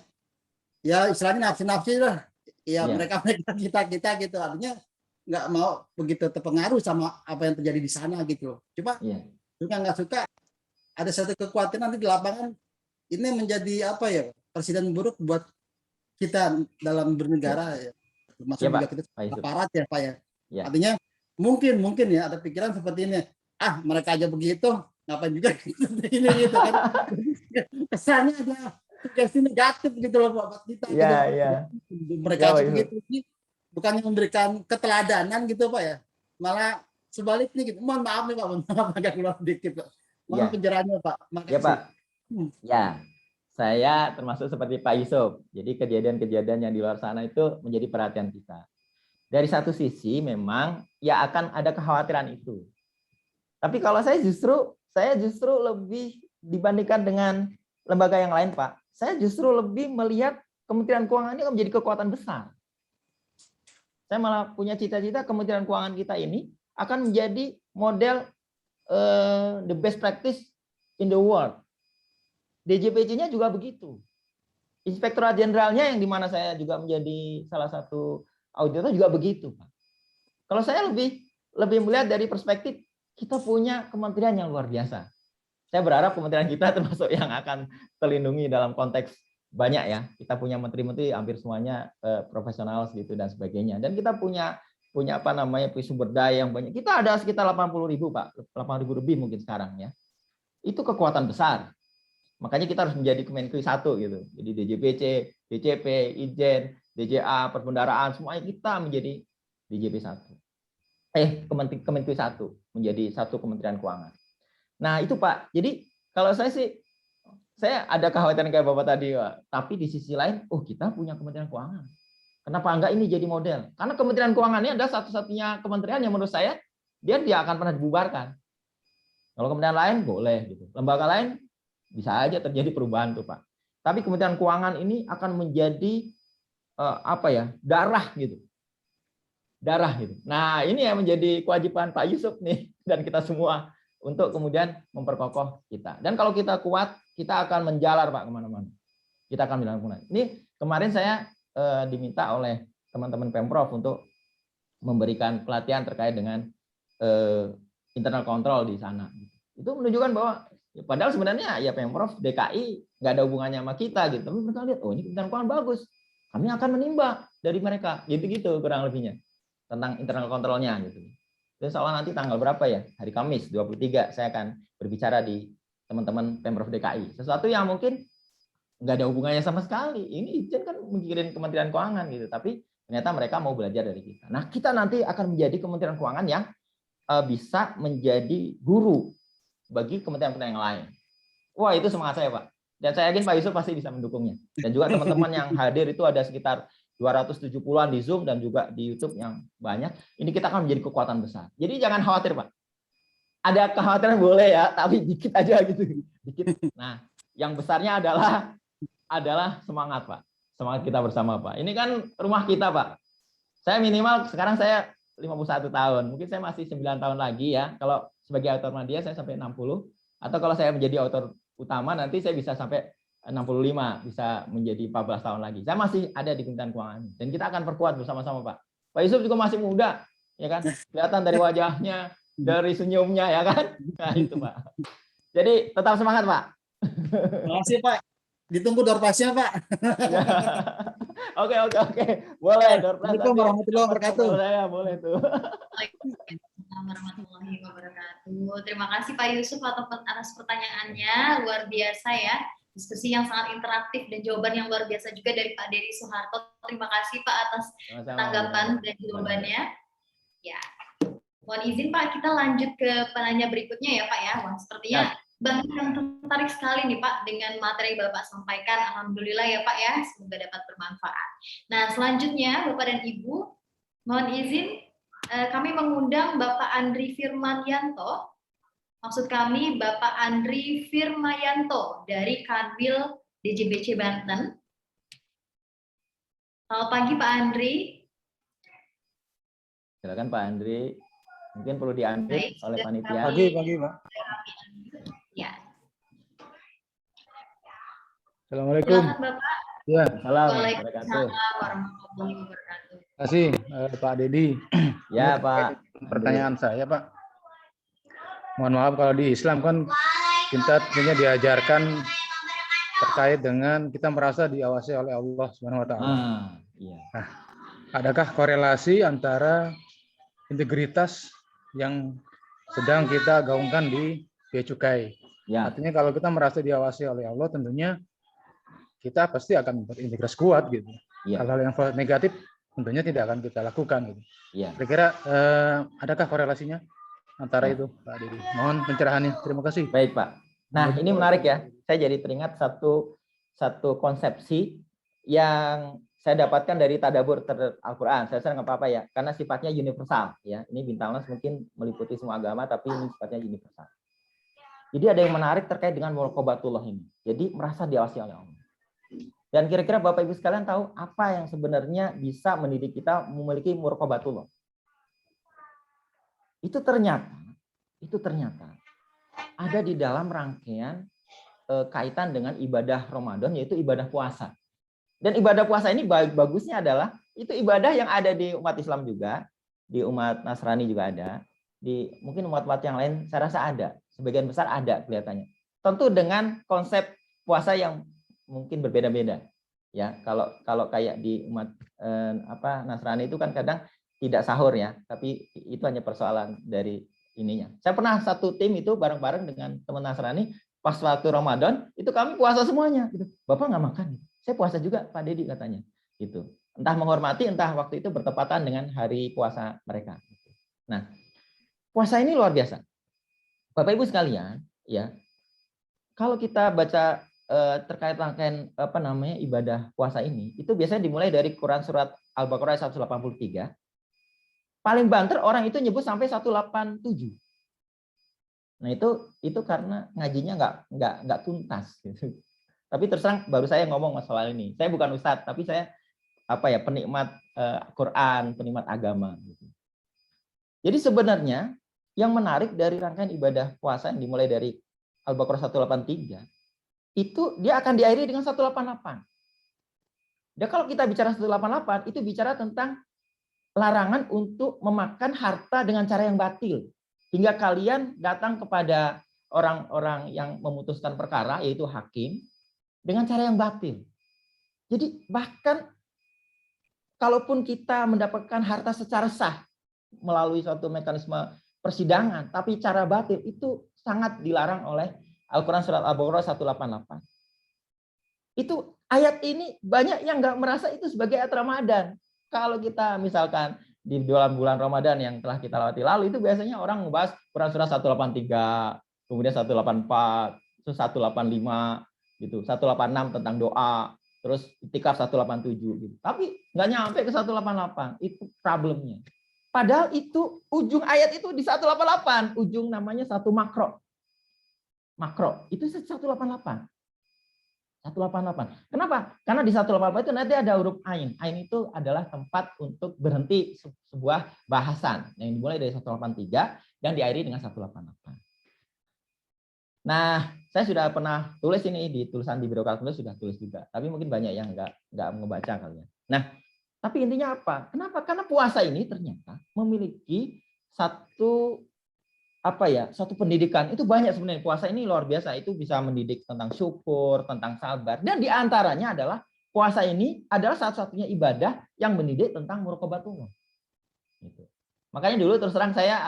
ya istilahnya nafsi-nafsi lah. Ya mereka kita gitu, artinya nggak mau begitu terpengaruh sama apa yang terjadi di sana gitu loh. Cuma suka nggak suka ada satu kekuatan nanti di lapangan ini menjadi apa ya, presiden buruk buat kita dalam bernegara ya. Termasuk juga kita aparat ya Pak ya. Artinya mungkin ya ada pikiran seperti ini. Mereka aja begitu, ngapain juga ini gitu kan. Kesannya ada sugesti negatif gitu loh buat kita. Mereka aja begitu. Bukannya memberikan keteladanan gitu Pak ya, malah sebaliknya gitu. Mohon maaf nih Pak, agak keluar dikit Pak. Mohon penjelasannya Pak. Makasih. Ya Pak. Ya, saya termasuk seperti Pak Yusuf. Jadi kejadian-kejadian yang di luar sana itu menjadi perhatian kita. Dari satu sisi memang ya akan ada kekhawatiran itu. Tapi kalau saya justru lebih dibandingkan dengan lembaga yang lain Pak, saya justru lebih melihat Kementerian Keuangan ini menjadi kekuatan besar. Saya malah punya cita-cita Kementerian Keuangan kita ini akan menjadi model the best practice in the world. DJPC-nya juga begitu. Inspektorat Jenderalnya yang dimana saya juga menjadi salah satu auditor juga begitu, Pak. Kalau saya lebih melihat dari perspektif kita punya kementerian yang luar biasa. Saya berharap kementerian kita termasuk yang akan terlindungi dalam konteks banyak ya, kita punya menteri-menteri hampir semuanya profesional gitu dan sebagainya, dan kita punya apa namanya sumber daya yang banyak. Kita ada sekitar 80.000 Pak, 8.000 lebih mungkin sekarang ya. Itu kekuatan besar. Makanya kita harus menjadi Kemenkeu 1 gitu. Jadi DJPC, DCP, Ijen, DJA, perbendaraan, semuanya kita menjadi DJP 1. Kemenku 1 menjadi satu Kementerian Keuangan. Nah, itu Pak. Jadi kalau saya ada kekhawatiran kayak Bapak tadi, Pak. Tapi di sisi lain, kita punya Kementerian Keuangan. Kenapa enggak ini jadi model? Karena Kementerian Keuangan ini adalah satu-satunya kementerian yang menurut saya dia akan pernah dibubarkan. Kalau kementerian lain boleh gitu. Lembaga lain bisa aja terjadi perubahan tuh, Pak. Tapi Kementerian Keuangan ini akan menjadi darah gitu. Darah gitu. Nah, ini yang menjadi kewajiban Pak Yusuf nih dan kita semua untuk kemudian memperkokoh kita. Dan kalau kita kuat, kita akan menjalar Pak kemana-mana. Kita akan menjalar kemana-mana. Ini kemarin saya diminta oleh teman-teman Pemprov untuk memberikan pelatihan terkait dengan internal control di sana. Itu menunjukkan bahwa padahal sebenarnya ya Pemprov DKI nggak ada hubungannya sama kita gitu. Tapi mereka lihat, ini Kementerian Keuangan bagus. Kami akan menimba dari mereka. Gitu-gitu kurang lebihnya tentang internal kontrolnya gitu. Dan soal nanti tanggal berapa ya? Hari Kamis 23 saya akan berbicara di teman-teman Pemprov DKI. Sesuatu yang mungkin nggak ada hubungannya sama sekali. Ini izin kan mikirin Kementerian Keuangan gitu. Tapi ternyata mereka mau belajar dari kita. Nah, kita nanti akan menjadi Kementerian Keuangan yang bisa menjadi guru bagi kementerian-kementerian yang lain. Wah, itu semangat saya, Pak. Dan saya yakin Pak Yusuf pasti bisa mendukungnya. Dan juga teman-teman yang hadir itu ada sekitar 270-an di Zoom dan juga di YouTube yang banyak. Ini kita akan menjadi kekuatan besar. Jadi jangan khawatir, Pak. Ada kekhawatiran boleh ya, tapi dikit aja gitu. Dikit. Nah, yang besarnya adalah semangat, Pak. Semangat kita bersama, Pak. Ini kan rumah kita, Pak. Saya minimal sekarang saya 51 tahun. Mungkin saya masih 9 tahun lagi ya. Kalau sebagai autor media saya sampai 60. Atau kalau saya menjadi autor utama nanti saya bisa sampai 65, bisa menjadi 14 tahun lagi. Saya masih ada di Kementerian Keuangan. Dan kita akan perkuat bersama-sama, Pak. Pak Yusuf juga masih muda, ya kan? Kelihatan dari wajahnya, dari senyumnya, ya kan? Nah, itu, Pak. Jadi tetap semangat, Pak. Terima kasih, Pak. Ditunggu door-pasnya, Pak. Oke. Boleh door-pas. Assalamualaikum warahmatullahi wabarakatuh. Saya boleh tuh. Warahmatullahi wabarakatuh. Terima kasih Pak Yusuf atas pertanyaannya, luar biasa ya. Diskusi yang sangat interaktif dan jawaban yang luar biasa juga dari Pak Dery Soeharto. Terima kasih Pak atas tanggapan dan jawabannya. Ya, mohon izin Pak, kita lanjut ke penanya berikutnya ya Pak ya. Wah, sepertinya banyak yang tertarik sekali nih Pak dengan materi Bapak sampaikan. Alhamdulillah ya Pak ya, semoga dapat bermanfaat. Nah, selanjutnya Bapak dan Ibu, mohon izin kami mengundang Bapak Andri Firmayanto. Maksud kami Bapak Andri Firmayanto dari Kanwil DJBC Banten. Selamat pagi Pak Andri. Silakan Pak Andri. Mungkin perlu diambil oleh panitia. Pagi, Pak. Ya. Assalamualaikum. Silakan Bapak. Ya. Waalaikumsalam warahmatullahi wabarakatuh. Terima kasih Pak Dedi. Ya Pak. Pertanyaan saya Pak. Mohon maaf kalau di Islam kan kita tentunya diajarkan terkait dengan kita merasa diawasi oleh Allah Subhanahu wa taala. Iya. Nah, adakah korelasi antara integritas yang sedang kita gaungkan di Bea Cukai? Ya. Artinya kalau kita merasa diawasi oleh Allah tentunya kita pasti akan berintegritas kuat gitu. Ya. Hal-hal yang negatif tentunya tidak akan kita lakukan gitu. Ya. Kira-kira adakah korelasinya antara itu, Pak Dedi? Mohon pencerahannya. Terima kasih. Baik, Pak. Nah, ini menarik ya. Saya jadi teringat satu konsepsi yang saya dapatkan dari tadabbur Al-Qur'an. Saya nggak apa-apa ya, karena sifatnya universal ya. Ini Bintangnas mungkin meliputi semua agama, tapi ini sifatnya universal. Jadi ada yang menarik terkait dengan muraqabatullah ini. Jadi merasa diawasi oleh Allah. Dan kira-kira Bapak Ibu sekalian tahu apa yang sebenarnya bisa mendidik kita memiliki muraqabatullah? Itu ternyata ada di dalam rangkaian kaitan dengan ibadah Ramadan, yaitu ibadah puasa. Dan ibadah puasa ini bagusnya adalah itu ibadah yang ada di umat Islam juga, di umat Nasrani juga ada, di mungkin umat-umat yang lain saya rasa ada, sebagian besar ada kelihatannya. Tentu dengan konsep puasa yang mungkin berbeda-beda. Ya, kalau kayak di umat Nasrani itu kan kadang tidak sahur ya, tapi itu hanya persoalan dari ininya. Saya pernah satu tim itu bareng-bareng dengan teman Nasrani, pas waktu Ramadan itu kami puasa semuanya. Gitu. Bapak nggak makan? Saya puasa juga, Pak Dedi katanya. Gitu. Entah menghormati, entah waktu itu bertepatan dengan hari puasa mereka. Nah, puasa ini luar biasa. Bapak Ibu sekalian, ya, kalau kita baca terkait rangkaian ibadah puasa ini, itu biasanya dimulai dari Quran surat Al-Baqarah 183. Paling banter orang itu nyebut sampai 187. Nah, itu karena ngajinya nggak tuntas gitu. Tapi terus terang baru saya ngomong masalah ini. Saya bukan ustadz, tapi saya penikmat Quran, penikmat agama gitu. Jadi sebenarnya yang menarik dari rangkaian ibadah puasa yang dimulai dari Al-Baqarah 183 itu dia akan diakhiri dengan 188. Dan kalau kita bicara 188 itu bicara tentang larangan untuk memakan harta dengan cara yang batil. Hingga kalian datang kepada orang-orang yang memutuskan perkara, yaitu hakim, dengan cara yang batil. Jadi bahkan kalaupun kita mendapatkan harta secara sah melalui suatu mekanisme persidangan, tapi cara batil itu sangat dilarang oleh Al-Quran surat Al-Baqarah 188. Itu ayat ini banyak yang nggak merasa itu sebagai ayat Ramadan. Kalau kita misalkan di dalam bulan Ramadan yang telah kita lewati lalu, itu biasanya orang membahas Quran surah 183, kemudian 184, terus 185, gitu, 186 tentang doa, terus I'tikaf 187 gitu. Tapi nggak nyampe ke 188, itu problemnya. Padahal itu ujung ayat itu di 188, ujung namanya satu makro. Makro itu 188. 188. Kenapa? Karena di 188 itu nanti ada huruf ain. Ain itu adalah tempat untuk berhenti sebuah bahasan yang dimulai dari 183 dan diakhiri dengan 188. Nah, saya sudah pernah tulis ini di tulisan di Biro Kalkulus, sudah tulis juga. Tapi mungkin banyak yang nggak ngebaca kali ya. Nah, tapi intinya apa? Kenapa? Karena puasa ini ternyata memiliki satu pendidikan. Itu banyak sebenarnya. Puasa ini luar biasa. Itu bisa mendidik tentang syukur, tentang sabar. Dan diantaranya adalah puasa ini adalah satu-satunya ibadah yang mendidik tentang muraqabatullah. Gitu. Makanya dulu terus terang saya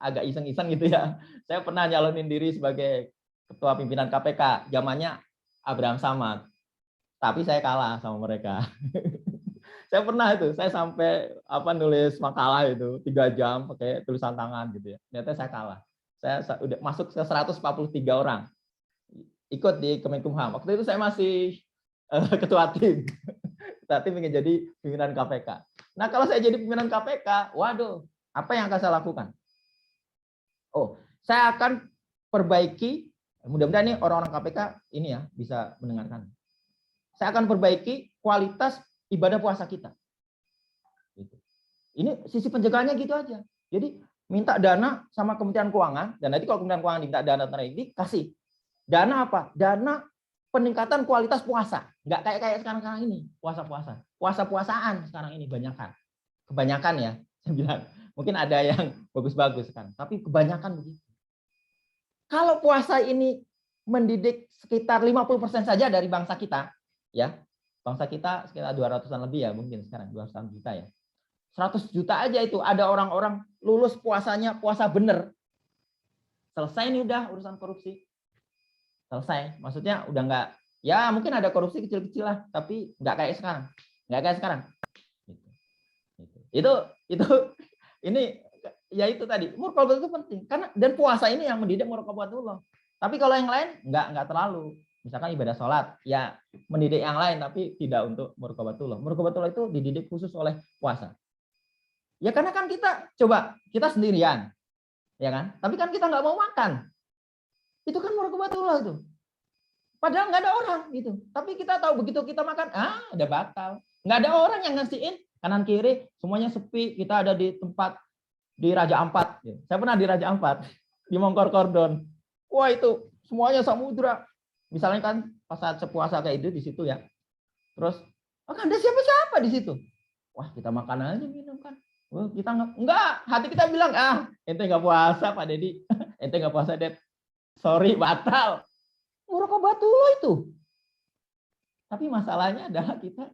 agak iseng-iseng gitu ya. Saya pernah nyalonin diri sebagai ketua pimpinan KPK. Zamannya Abraham Samad. Tapi saya kalah sama mereka. Saya pernah itu, saya sampai nulis makalah itu 3 jam pakai tulisan tangan gitu ya. Ternyata saya kalah. Saya udah masuk ke 143 orang ikut di Kemenkumham. Waktu itu saya masih ketua tim. Ketua tim ingin jadi pimpinan KPK. Nah, kalau saya jadi pimpinan KPK, waduh, apa yang akan saya lakukan? Oh, saya akan perbaiki, mudah-mudahan nih orang-orang KPK ini ya bisa mendengarkan. Saya akan perbaiki kualitas ibadah puasa kita. Ini sisi pencegahannya gitu aja. Jadi minta dana sama Kementerian Keuangan, dan nanti kalau Kementerian Keuangan minta dana tadi kasih. Dana apa? Dana peningkatan kualitas puasa. Nggak kayak sekarang ini, puasa-puasa. Puasa-puasaan sekarang ini kebanyakan ya, saya bilang. Mungkin ada yang bagus-bagus sekarang, tapi kebanyakan begitu. Kalau puasa ini mendidik sekitar 50% saja dari bangsa kita, ya. Bangsa kita sekitar 200-an lebih ya, mungkin sekarang 200-an juta ya. 100 juta aja itu ada orang-orang lulus puasanya puasa bener. Selesai nih udah urusan korupsi. Selesai. Maksudnya udah nggak, ya mungkin ada korupsi kecil-kecil lah, tapi nggak kayak sekarang. Nggak kayak sekarang. Itu ini ya itu tadi. Muraqabah itu penting karena dan puasa ini yang mendidik muraqabatullah. Tapi kalau yang lain nggak terlalu. Misalkan ibadah sholat, ya mendidik yang lain tapi tidak untuk muraqabatullah. Muraqabatullah itu dididik khusus oleh puasa. Ya karena kan kita sendirian, ya kan? Tapi kan kita nggak mau makan. Itu kan muraqabatullah itu. Padahal nggak ada orang gitu. Tapi kita tahu begitu kita makan, udah batal. Nggak ada orang yang ngasihin kanan kiri, semuanya sepi. Kita ada di tempat di Raja Ampat. Saya pernah di Raja Ampat, di Mongkor Kordon. Wah itu semuanya samudra. Misalnya kan pas saat sepuasa kayak itu di situ ya. Terus, ada siapa-siapa di situ. Wah, kita makan aja minum kan. Wah, kita enggak, hati kita bilang, ente enggak puasa Pak Dedi. Ente enggak puasa, Ded. Sorry, batal. Muraqabatullah itu. Tapi masalahnya adalah kita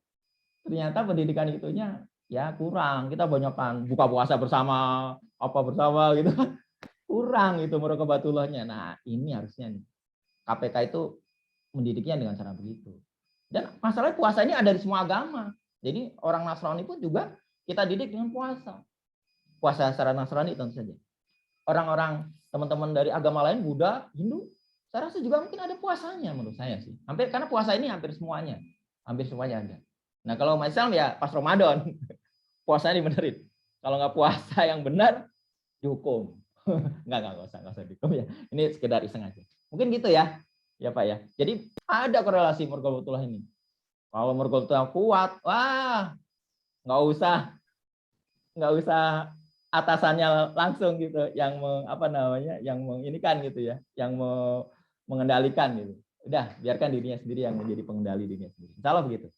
ternyata pendidikan itunya ya kurang. Kita banyakkan buka puasa bersama, apa bersama gitu kan. Kurang itu muraqabatullahnya. Nah, ini harusnya nih. KPK itu mendidiknya dengan cara begitu. Dan masalahnya puasa ini ada di semua agama. Jadi orang Nasrani pun juga kita didik dengan puasa. Puasa secara Nasrani tentu saja. Orang-orang teman-teman dari agama lain, Buddha, Hindu, saya rasa juga mungkin ada puasanya menurut saya sih. Karena puasa ini hampir semuanya ada. Nah kalau umat Islam ya pas Ramadan, puasanya dibenerin. Kalau nggak puasa yang benar, dihukum. Nggak usah dihukum ya. Ini sekedar iseng aja. Mungkin gitu ya Pak ya. Jadi ada korelasi mergolbatullah ini. Kalau mergolbatullah kuat, wah nggak usah atasannya langsung gitu yang yang menginikan gitu ya, yang mengendalikan gitu. Udah biarkan dirinya sendiri yang menjadi pengendali dirinya sendiri. Insya Allah begitu.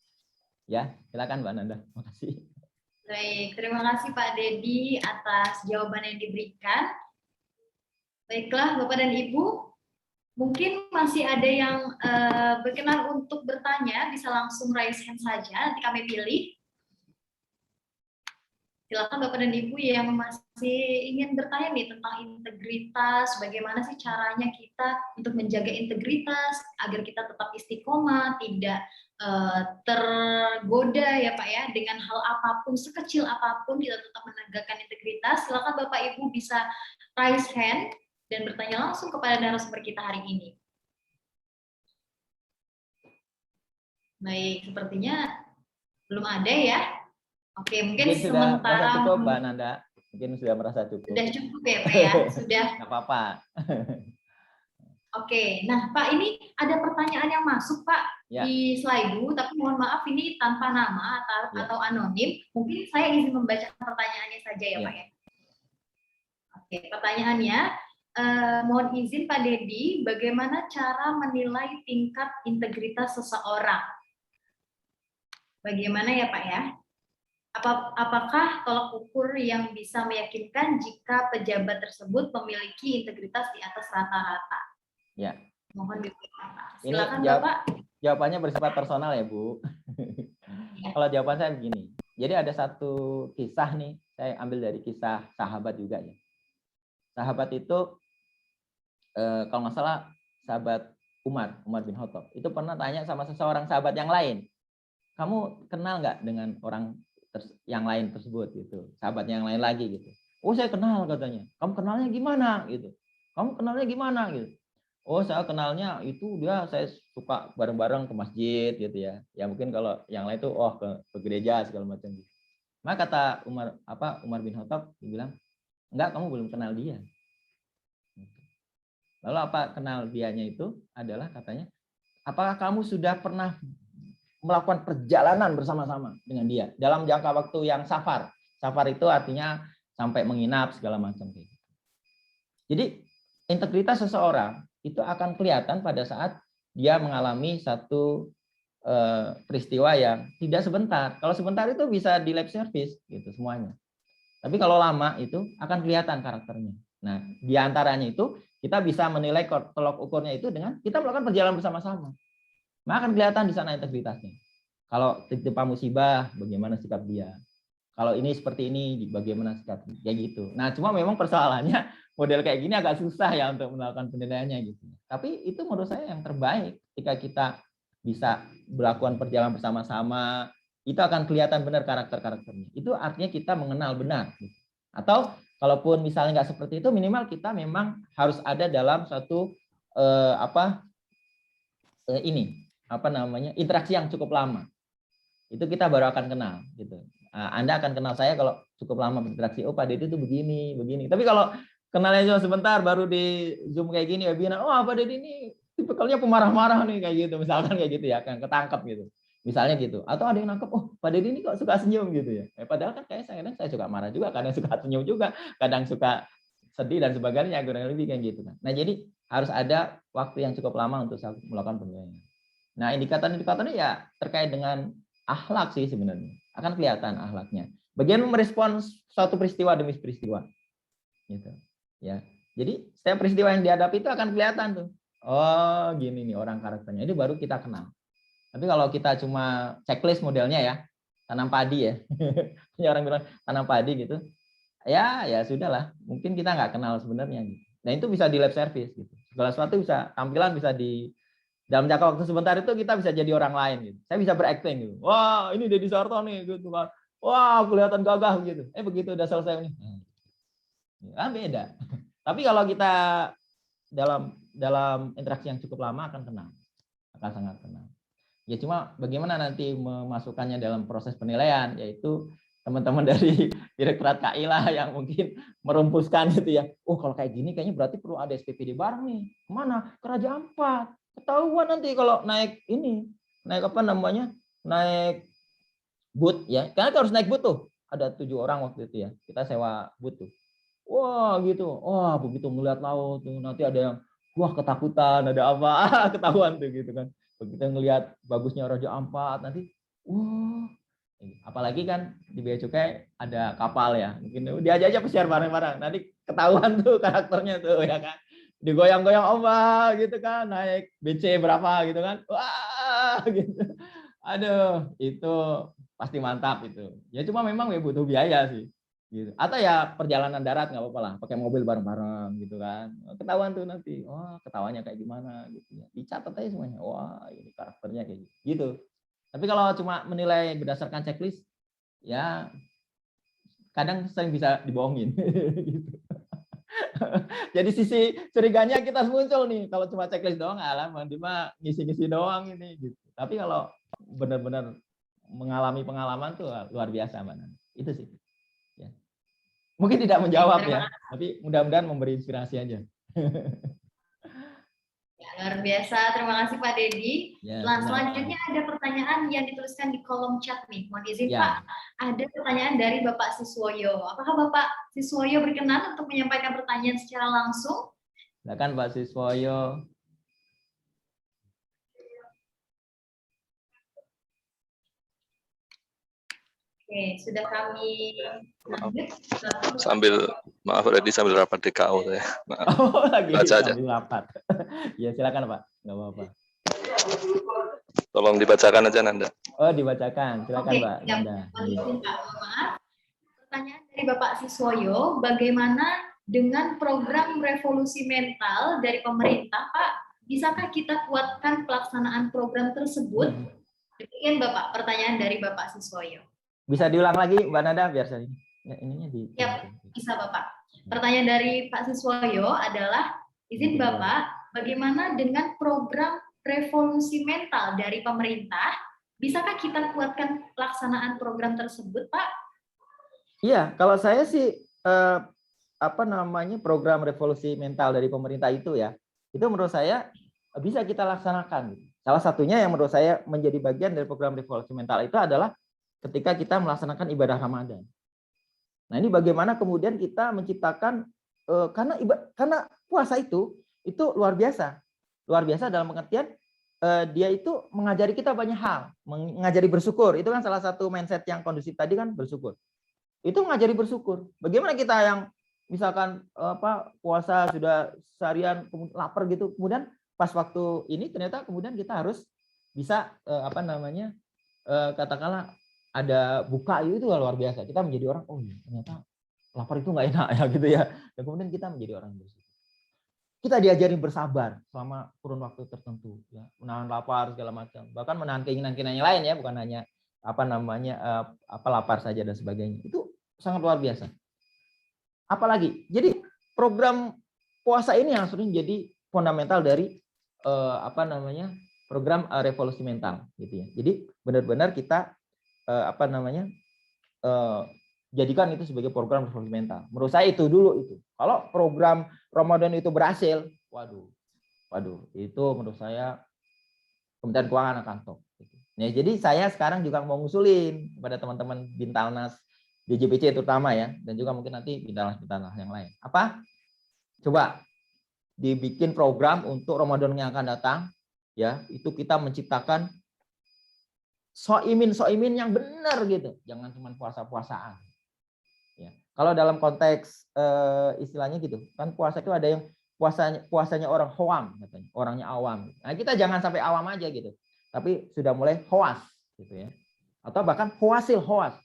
Ya, silakan Mbak Nanda. Makasih. Baik, terima kasih Pak Dedi atas jawaban yang diberikan. Baiklah Bapak dan Ibu, mungkin masih ada yang berkenan untuk bertanya, bisa langsung raise hand saja, nanti kami pilih. Silakan Bapak dan Ibu yang masih ingin bertanya nih tentang integritas, bagaimana sih caranya kita untuk menjaga integritas agar kita tetap istiqomah, tidak tergoda ya Pak ya dengan hal apapun, sekecil apapun kita tetap menegakkan integritas. Silakan Bapak Ibu bisa raise hand dan bertanya langsung kepada narasumber kita hari ini. Baik, sepertinya belum ada ya. Oke, mungkin sudah sementara merasa cukup, Mbak Nanda. Mungkin sudah merasa cukup. Sudah cukup ya, Pak ya? Sudah. Nggak apa-apa. Oke, nah Pak, ini ada pertanyaan yang masuk Pak Ya. di Slido, tapi mohon maaf ini tanpa nama atau anonim. Mungkin saya izin membaca pertanyaannya saja ya Pak ya. Oke, pertanyaannya, mohon izin Pak Dedi, bagaimana cara menilai tingkat integritas seseorang? Bagaimana ya Pak ya? Apakah tolak ukur yang bisa meyakinkan jika pejabat tersebut memiliki integritas di atas rata-rata? Ya. Mohon diberikan Pak. Ini Silakan Bapak. Jawabannya bersifat personal ya Bu. Ya. Kalau jawaban saya begini. Jadi ada satu kisah nih, saya ambil dari kisah sahabat juga ya. Sahabat itu kalau nggak salah sahabat Umar bin Khattab itu pernah tanya sama seseorang sahabat yang lain, kamu kenal nggak dengan orang yang lain tersebut gitu, sahabat yang lain lagi gitu. Oh saya kenal katanya. Kamu kenalnya gimana gitu? Kamu kenalnya gimana gitu? Oh saya kenalnya itu saya suka bareng-bareng ke masjid gitu ya. Ya mungkin kalau yang lain tuh ke gereja segala macam gitu. Maka kata Umar bin Khattab dibilang, enggak, kamu belum kenal dia. Lalu apa kenal dianya itu adalah katanya, apakah kamu sudah pernah melakukan perjalanan bersama-sama dengan dia dalam jangka waktu yang safar. Safar itu artinya sampai menginap segala macam kayak gitu. Jadi integritas seseorang itu akan kelihatan pada saat dia mengalami satu peristiwa yang tidak sebentar. Kalau sebentar itu bisa di lab service gitu semuanya. Tapi kalau lama itu akan kelihatan karakternya. Nah, di antaranya itu kita bisa menilai tolak ukurnya itu dengan kita melakukan perjalanan bersama-sama. Maka akan kelihatan di sana integritasnya. Kalau tertimpa musibah, bagaimana sikap dia. Kalau ini seperti ini, bagaimana sikap dia. Kayak gitu. Nah, cuma memang persoalannya model kayak gini agak susah ya untuk melakukan penilaiannya gitu. Tapi itu menurut saya yang terbaik ketika kita bisa melakukan perjalanan bersama-sama, itu akan kelihatan benar karakter-karakternya. Itu artinya kita mengenal benar. Gitu. Atau kalaupun misalnya nggak seperti itu, minimal kita memang harus ada dalam satu interaksi yang cukup lama. Itu kita baru akan kenal gitu. Anda akan kenal saya kalau cukup lama berinteraksi. Oh Pak Dedi itu begini. Tapi kalau kenalnya cuma sebentar baru di Zoom kayak gini, webinar, Pak Dedi ini tipikalnya pemarah-marah nih kayak gitu, misalkan kayak gitu ya, kan ketangkep gitu. Misalnya gitu. Atau ada yang nangkep, Pak Dedi ini kok suka senyum gitu ya. Padahal kan kadang saya suka marah juga, kadang suka senyum juga, kadang suka sedih dan sebagainya, kurang lebih kayak gitu kan. Nah, jadi harus ada waktu yang cukup lama untuk melakukan penilaian. Nah, indikator-indikatornya ya terkait dengan akhlak sih sebenarnya. Akan kelihatan akhlaknya. Bagaimana merespon suatu peristiwa demi peristiwa. Gitu. Ya. Jadi setiap peristiwa yang dihadapi itu akan kelihatan tuh. Oh, gini nih orang karakternya. Ini baru kita kenal. Tapi kalau kita cuma checklist modelnya ya, tanam padi ya. Punya orang bilang tanam padi gitu. Ya sudahlah. Mungkin kita nggak kenal sebenarnya gitu. Nah, itu bisa di lab service gitu. Segala sesuatu bisa, tampilan bisa Dalam jangka waktu sebentar itu kita bisa jadi orang lain gitu. Saya bisa berakting gitu. Wah, ini Deddy Sarto nih gitu kan. Wah, kelihatan gagah gitu. Begitu udah selesai nih. Kan beda. Tapi kalau kita dalam interaksi yang cukup lama akan kenal. Akan sangat kenal. Ya cuma bagaimana nanti memasukkannya dalam proses penilaian, yaitu teman-teman dari Direktorat KI lah yang mungkin merumpuskan gitu ya. Oh, kalau kayak gini kayaknya berarti perlu ada SPPD bareng nih. Kemana? Ke Raja Ampat. Ketahuan nanti kalau naik ini, naik apa namanya? Naik boot ya. Karena harus naik boot tuh. Ada 7 orang waktu itu ya. Kita sewa boot tuh. Wah, gitu. Wah, begitu melihat laut tuh nanti ada yang wah ketakutan, ada apa? Ketahuan tuh gitu kan. Begitu ngelihat bagusnya Raja Ampat nanti wah, apalagi kan di Bea Cukai ada kapal ya, mungkin diajak aja pesiar bareng-bareng, nanti ketahuan tuh karakternya tuh ya kan, digoyang-goyang ombak gitu kan, naik BC berapa gitu kan, wah gitu, aduh itu pasti mantap itu. Ya cuma memang butuh biaya sih. Gitu. Atau ya perjalanan darat nggak apa-apa lah, pakai mobil bareng-bareng gitu kan, ketahuan tuh nanti, wah ketawanya kayak gimana gitu ya, dicatat aja semuanya, wah ini karakternya kayak gitu. Tapi kalau cuma menilai berdasarkan checklist, ya kadang sering bisa dibohongin. Gitu. Jadi sisi curiganya kita muncul nih, kalau cuma checklist doang, alah mah ngisi-ngisi doang ini. Gitu. Tapi kalau benar-benar mengalami pengalaman tuh luar biasa mana, itu sih. Ya. Mungkin tidak menjawab ya, tapi mudah-mudahan memberi inspirasi aja. Ya, luar biasa, terima kasih Pak Deddy. Ya, Selanjutnya ada pertanyaan yang dituliskan di kolom chat nih. Mohon izin ya. Pak, ada pertanyaan dari Bapak Siswoyo. Apakah Bapak Siswoyo berkenan untuk menyampaikan pertanyaan secara langsung? Silakan Pak Siswoyo. Oke, sudah kami maaf Reddy sambil rapat DKO saya. Maaf. Oh, lagi baca aja. sambil rapat. Ya silakan Pak, nggak apa-apa. Tolong dibacakan aja Nanda. Oh dibacakan, silakan Oke, Pak Nanda. izin Pak, maaf. Pertanyaan dari Bapak Siswoyo, bagaimana dengan program revolusi mental dari pemerintah Pak? Bisakah kita kuatkan pelaksanaan program tersebut? Demikian Bapak, pertanyaan dari Bapak Siswoyo. Bisa diulang lagi Mbak Nanda biar saya ininya di. Ya, bisa Bapak. Pertanyaan dari Pak Siswoyo adalah, izin Bapak, bagaimana dengan program revolusi mental dari pemerintah? Bisakah kita kuatkan pelaksanaan program tersebut, Pak? Iya, kalau saya sih program revolusi mental dari pemerintah itu ya, itu menurut saya bisa kita laksanakan. Salah satunya yang menurut saya menjadi bagian dari program revolusi mental itu adalah ketika kita melaksanakan ibadah Ramadan. Nah ini bagaimana kemudian kita menciptakan karena puasa itu luar biasa dalam pengertian dia itu mengajari kita banyak hal, mengajari bersyukur. Itu kan salah satu mindset yang kondusif tadi kan bersyukur. Itu mengajari bersyukur. Bagaimana kita yang misalkan puasa sudah seharian lapar gitu, kemudian pas waktu ini ternyata kemudian kita harus bisa katakanlah ada buka itu luar biasa. Kita menjadi orang, oh ternyata lapar itu nggak enak ya gitu ya. Dan kemudian kita menjadi orang bersyukur. Kita diajarin bersabar selama kurun waktu tertentu, ya, menahan lapar segala macam, bahkan menahan keinginan-keinginan yang lain ya, bukan hanya lapar saja dan sebagainya. Itu sangat luar biasa. Apalagi, jadi program puasa ini yang sering jadi fundamental dari program revolusi mental, gitu ya. Jadi benar-benar kita jadikan itu sebagai program revolusi mental. Menurut saya itu dulu itu. Kalau program Ramadan itu berhasil, waduh, itu menurut saya Kementerian Keuangan akan top. Nah, jadi saya sekarang juga mau ngusulin kepada teman-teman Bintalnas, DJPC terutama ya, dan juga mungkin nanti Bintalnas yang lain. Apa? Coba dibikin program untuk Ramadan yang akan datang, ya, itu kita menciptakan soimin yang benar gitu, jangan cuma puasa-puasaan. Ya. Kalau dalam konteks istilahnya gitu, kan puasa itu ada yang puasanya orang hoam, katanya, orangnya awam. Nah kita jangan sampai awam aja gitu, tapi sudah mulai hoas gitu ya, atau bahkan hoasnya hoas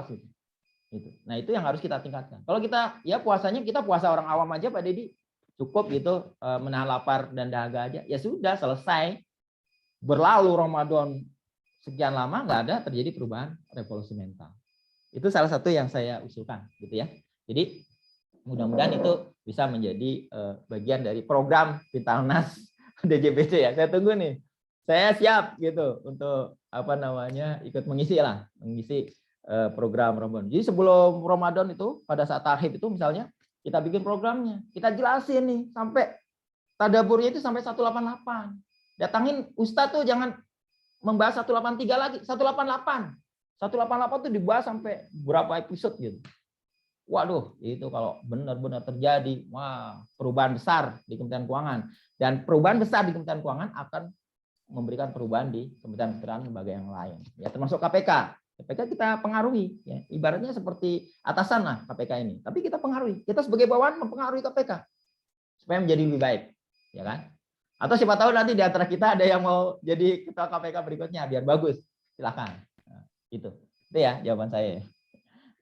gitu. Nah itu yang harus kita tingkatkan. Kalau kita ya puasanya kita puasa orang awam aja Pak Deddy, cukup gitu menahan lapar dan dahaga aja, ya sudah selesai. Berlalu Ramadan sekian lama nggak ada terjadi perubahan revolusi mental. Itu salah satu yang saya usulkan gitu ya. Jadi mudah-mudahan itu bisa menjadi bagian dari program Pintalnas DJBC ya. Saya tunggu nih. Saya siap gitu untuk ikut mengisi program Ramadan. Jadi sebelum Ramadan itu pada saat tahrib itu misalnya kita bikin programnya, kita jelasin nih sampai tadaburnya itu sampai 188. Datangin Ustadz tuh jangan membahas 183 lagi, 188. 188 tuh dibahas sampai berapa episode gitu. Waduh, itu kalau benar-benar terjadi, wah, perubahan besar di Kementerian Keuangan. Dan perubahan besar di Kementerian Keuangan akan memberikan perubahan di kementerian lembaga yang lain. Ya, termasuk KPK. KPK kita pengaruhi. Ya. Ibaratnya seperti atasan lah KPK ini. Tapi kita pengaruhi. Kita sebagai bawahan mempengaruhi KPK. Supaya menjadi lebih baik. Ya kan? Atau siapa tahu nanti di antara kita ada yang mau jadi ketua KPK berikutnya. Biar bagus. Silakan. Itu ya jawaban saya.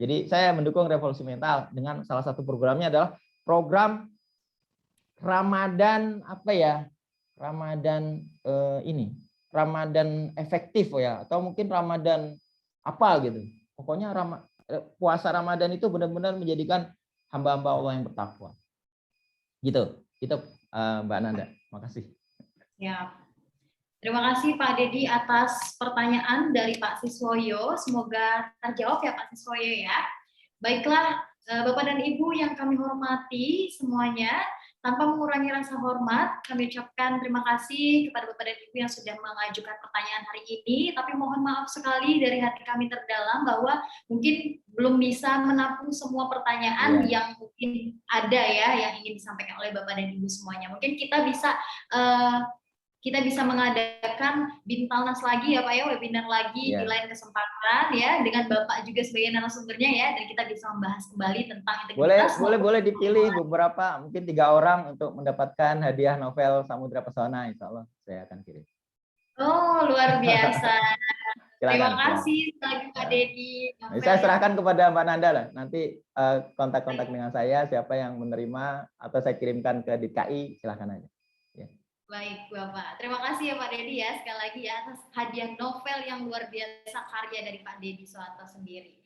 Jadi saya mendukung revolusi mental dengan salah satu programnya adalah program Ramadan Ramadan efektif ya, atau mungkin Ramadan apa gitu. Pokoknya puasa Ramadan itu benar-benar menjadikan hamba-hamba Allah yang bertakwa. Gitu. Itu Mbak Nanda. Makasih. Ya. Terima kasih Pak Dedi atas pertanyaan dari Pak Siswoyo. Semoga terjawab ya Pak Siswoyo ya. Baiklah Bapak dan Ibu yang kami hormati semuanya, tanpa mengurangi rasa hormat, kami ucapkan terima kasih kepada Bapak dan Ibu yang sudah mengajukan pertanyaan hari ini. Tapi mohon maaf sekali dari hati kami terdalam bahwa mungkin belum bisa menampung semua pertanyaan yang mungkin ada ya yang ingin disampaikan oleh Bapak dan Ibu semuanya. Mungkin kita bisa mengadakan Bintalnas lagi ya Pak ya, webinar lagi di lain kesempatan ya, dengan Bapak juga sebagai narasumbernya ya, dan kita bisa membahas kembali tentang integritas. Boleh dipilih beberapa, mungkin 3 orang untuk mendapatkan hadiah novel Samudra Pesona, insya Allah saya akan kirim. Oh, luar biasa. Terima kasih lagi Pak Dedi. Saya serahkan kepada Mbak Nanda lah, nanti kontak-kontak dengan saya, siapa yang menerima atau saya kirimkan ke DKI, silakan aja. Baik Bapak, terima kasih ya Pak Dedi ya sekali lagi ya atas hadiah novel yang luar biasa karya dari Pak Dedi Soeharto sendiri.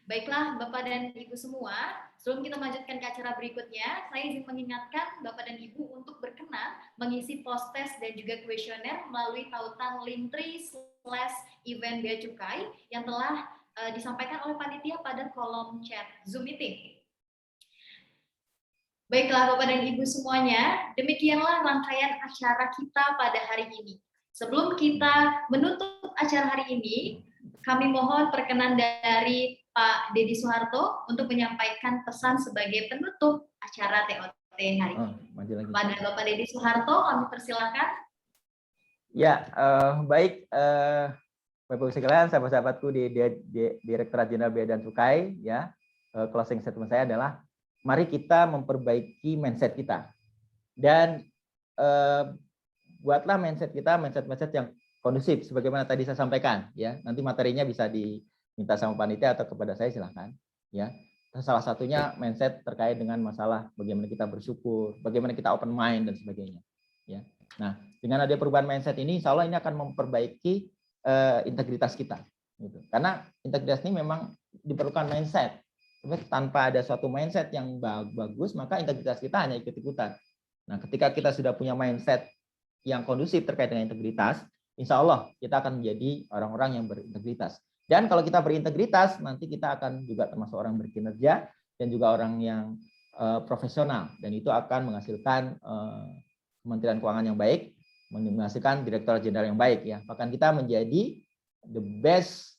Baiklah Bapak dan Ibu semua, sebelum kita melanjutkan ke acara berikutnya, saya izin mengingatkan Bapak dan Ibu untuk berkenan mengisi post-test dan juga kuesioner melalui tautan Linktree/event Bea Cukai yang telah disampaikan oleh panitia pada kolom chat Zoom meeting. Baiklah Bapak dan Ibu semuanya, demikianlah rangkaian acara kita pada hari ini. Sebelum kita menutup acara hari ini, kami mohon perkenan dari Pak Dedi Soeharto untuk menyampaikan pesan sebagai penutup acara TOT hari ini. Pada Bapak Dedi Soeharto, kami persilakan. Ya, baik Bapak Ibu sekalian, sahabat-sahabatku di Direktorat Jenderal Bea dan Cukai, ya, closing statement saya adalah mari kita memperbaiki mindset kita dan buatlah mindset kita mindset yang kondusif sebagaimana tadi saya sampaikan ya. Nanti materinya bisa diminta sama panitia atau kepada saya, silahkan ya. Salah satunya mindset terkait dengan masalah bagaimana kita bersyukur, bagaimana kita open mind dan sebagainya ya. Nah, dengan ada perubahan mindset ini, insya Allah ini akan memperbaiki integritas kita gitu. Karena integritas ini memang diperlukan mindset. Tanpa ada suatu mindset yang bagus, maka integritas kita hanya ikut-ikutan. Nah, ketika kita sudah punya mindset yang kondusif terkait dengan integritas, insya Allah kita akan menjadi orang-orang yang berintegritas. Dan kalau kita berintegritas, nanti kita akan juga termasuk orang berkinerja dan juga orang yang profesional. Dan itu akan menghasilkan Kementerian Keuangan yang baik, menghasilkan Direktorat Jenderal yang baik. Ya. Bahkan kita menjadi the best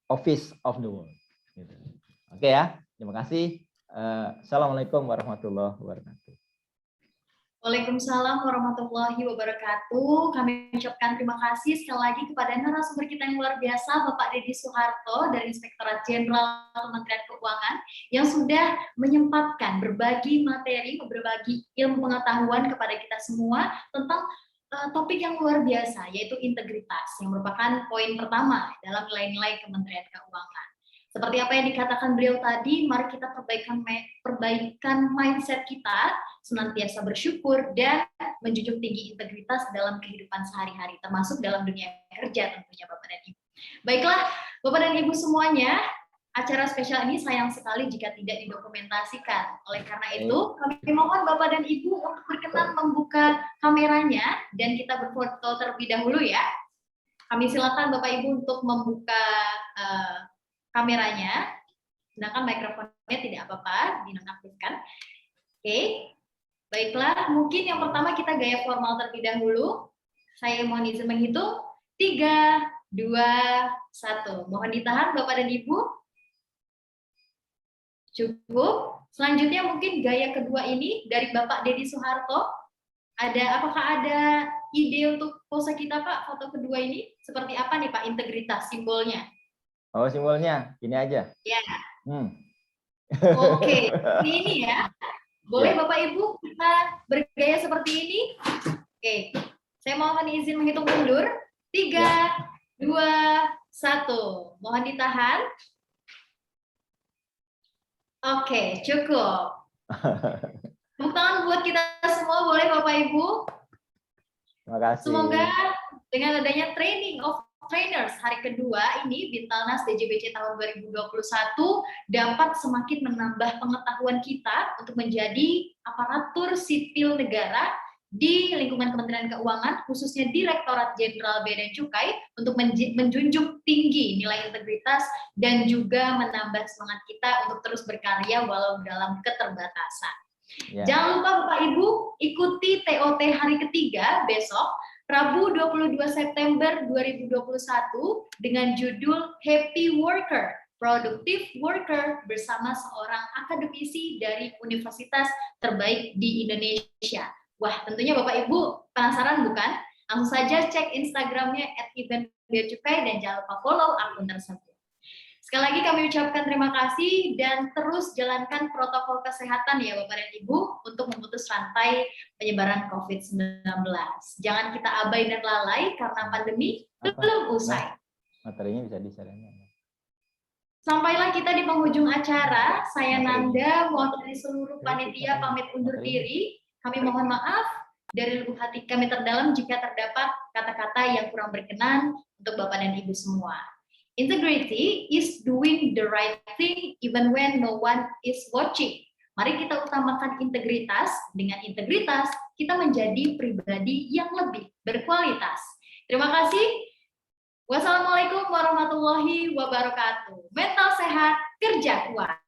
office of the world. Oke ya, terima kasih. Assalamualaikum warahmatullahi wabarakatuh. Waalaikumsalam warahmatullahi wabarakatuh. Kami ucapkan terima kasih sekali lagi kepada narasumber kita yang luar biasa, Bapak Dedi Soeharto dari Inspektorat Jenderal Kementerian Keuangan yang sudah menyempatkan berbagi materi, berbagi ilmu pengetahuan kepada kita semua tentang topik yang luar biasa, yaitu integritas, yang merupakan poin pertama dalam nilai-nilai Kementerian Keuangan. Seperti apa yang dikatakan beliau tadi, mari kita perbaikan mindset kita, senantiasa bersyukur dan menjunjung tinggi integritas dalam kehidupan sehari-hari, termasuk dalam dunia kerja tentunya Bapak dan Ibu. Baiklah, Bapak dan Ibu semuanya, acara spesial ini sayang sekali jika tidak didokumentasikan. Oleh karena itu, kami mohon Bapak dan Ibu untuk berkenan membuka kameranya dan kita berfoto terlebih dahulu ya. Kami silakan Bapak Ibu untuk membuka kameranya, sedangkan mikrofonnya tidak apa-apa, dinonaktifkan. Oke, baiklah, mungkin yang pertama kita gaya formal terlebih dahulu. Saya mohon izin menghitung, 3, 2, 1. Mohon ditahan Bapak dan Ibu. Cukup. Selanjutnya mungkin gaya kedua ini dari Bapak Dedi Soeharto. Apakah ada ide untuk pose kita Pak, foto kedua ini? Seperti apa nih Pak integritas simbolnya? Oh, simbolnya gini aja. Ya. Oke, ini ya. Boleh Bapak Ibu kita bergaya seperti ini? Oke, saya mohon izin menghitung mundur. 3, 2, 1. Mohon ditahan. Oke, cukup. Tepuk tangan buat kita semua, boleh Bapak Ibu? Terima kasih. Semoga dengan adanya training of trainers hari kedua ini Bintalnas DJBC tahun 2021 dapat semakin menambah pengetahuan kita untuk menjadi aparatur sipil negara di lingkungan Kementerian Keuangan, khususnya Direktorat Jenderal Bea dan Cukai, untuk menjunjung tinggi nilai integritas dan juga menambah semangat kita untuk terus berkarya walau dalam keterbatasan. Jangan lupa Bapak Ibu ikuti TOT hari ketiga besok Rabu 22 September 2021 dengan judul Happy Worker, Productive Worker bersama seorang akademisi dari universitas terbaik di Indonesia. Wah, tentunya Bapak Ibu penasaran bukan? Langsung saja cek Instagramnya @event_beacukai dan jangan lupa follow akun tersebut. Sekali lagi kami ucapkan terima kasih dan terus jalankan protokol kesehatan ya Bapak dan Ibu untuk memutus rantai penyebaran COVID-19. Jangan kita abai dan lalai karena pandemi belum usai. Materinya bisa disarankan. Sampailah kita di penghujung acara. Saya Nanda, mewakili seluruh panitia pamit undur diri. Kami mohon maaf dari lubuk hati kami terdalam jika terdapat kata-kata yang kurang berkenan untuk Bapak dan Ibu semua. Integrity is doing the right thing even when no one is watching. Mari kita utamakan integritas. Dengan integritas, kita menjadi pribadi yang lebih berkualitas. Terima kasih. Wassalamualaikum warahmatullahi wabarakatuh. Mental sehat, kerja kuat.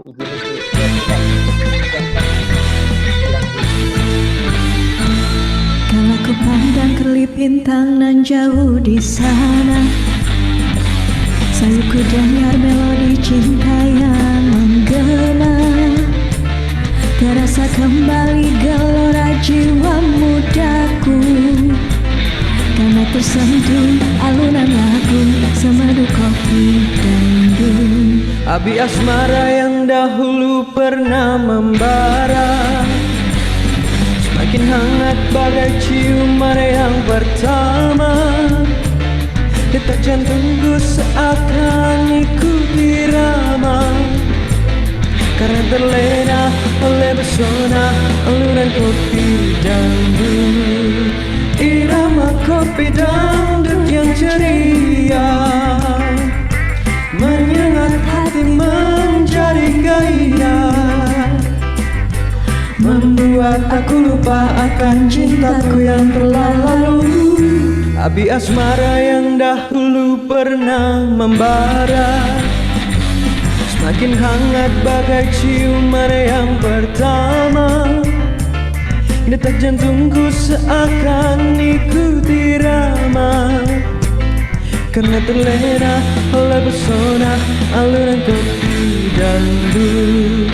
Kalau ku pandang kerlip bintang nan jauh di sana, selalu ku dengar melodi cinta yang menggema. Terasa kembali gelora jiwa mudaku, karena tersentuh alunan lagu semadu kopi dangdut. Api asmara yang dahulu pernah membara, semakin hangat bagai ciuman yang pertama. Detak jantungku seakan ikut irama, karena terlena oleh pesona alunan kopi dangdut. Irama kopi dangdut yang ceria menyengat hati menjadi gairah, membuat aku lupa akan cintaku yang telah lalu. Api asmara yang dahulu pernah membara, Semakin hangat bagai ciuman yang pertama. Detak jantungku seakan ikuti irama, karena terlena oleh pesona alunan kopi dangdut.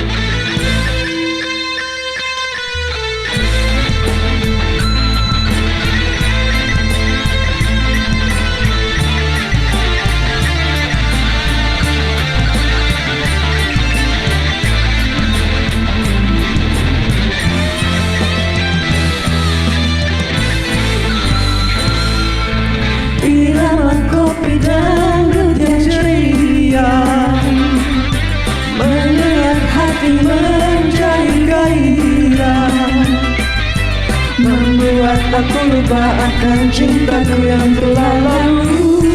Irama kopi dangdut yang ceria menyengat hati menjadi gairah, membuat aku lupa akan cintaku yang telah lalu.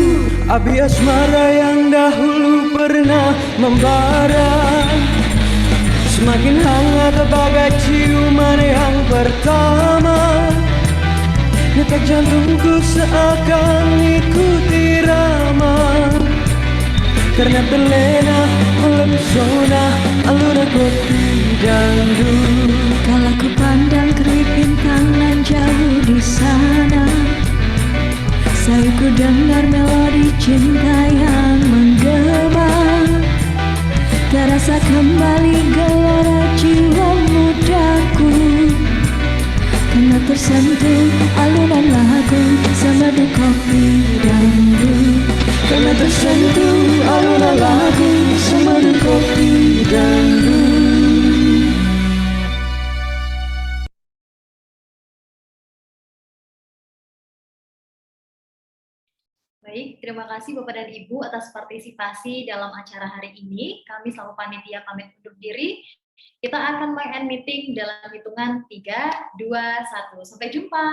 Api asmara yang dahulu pernah membara, semakin hangat bagai ciuman yang pertama. Detak jantungku seakan ikuti irama, karena terlena oleh pesona alunan kopi dangdut. Kala ku pandang kerip bintang nan jauh di sana, saya ku dengar melodi cinta yang menggema, terasa kembali gelora jiwa mudaku, karena tersentuh alunan lagu semadu kopi dangdut. Karena tersentuh alunan lagu semadu kopi dangdut. Baik, terima kasih Bapak dan Ibu atas partisipasi dalam acara hari ini. Kami selaku panitia pamit undur diri. Kita akan meng-end meeting dalam hitungan 3, 2, 1. Sampai jumpa.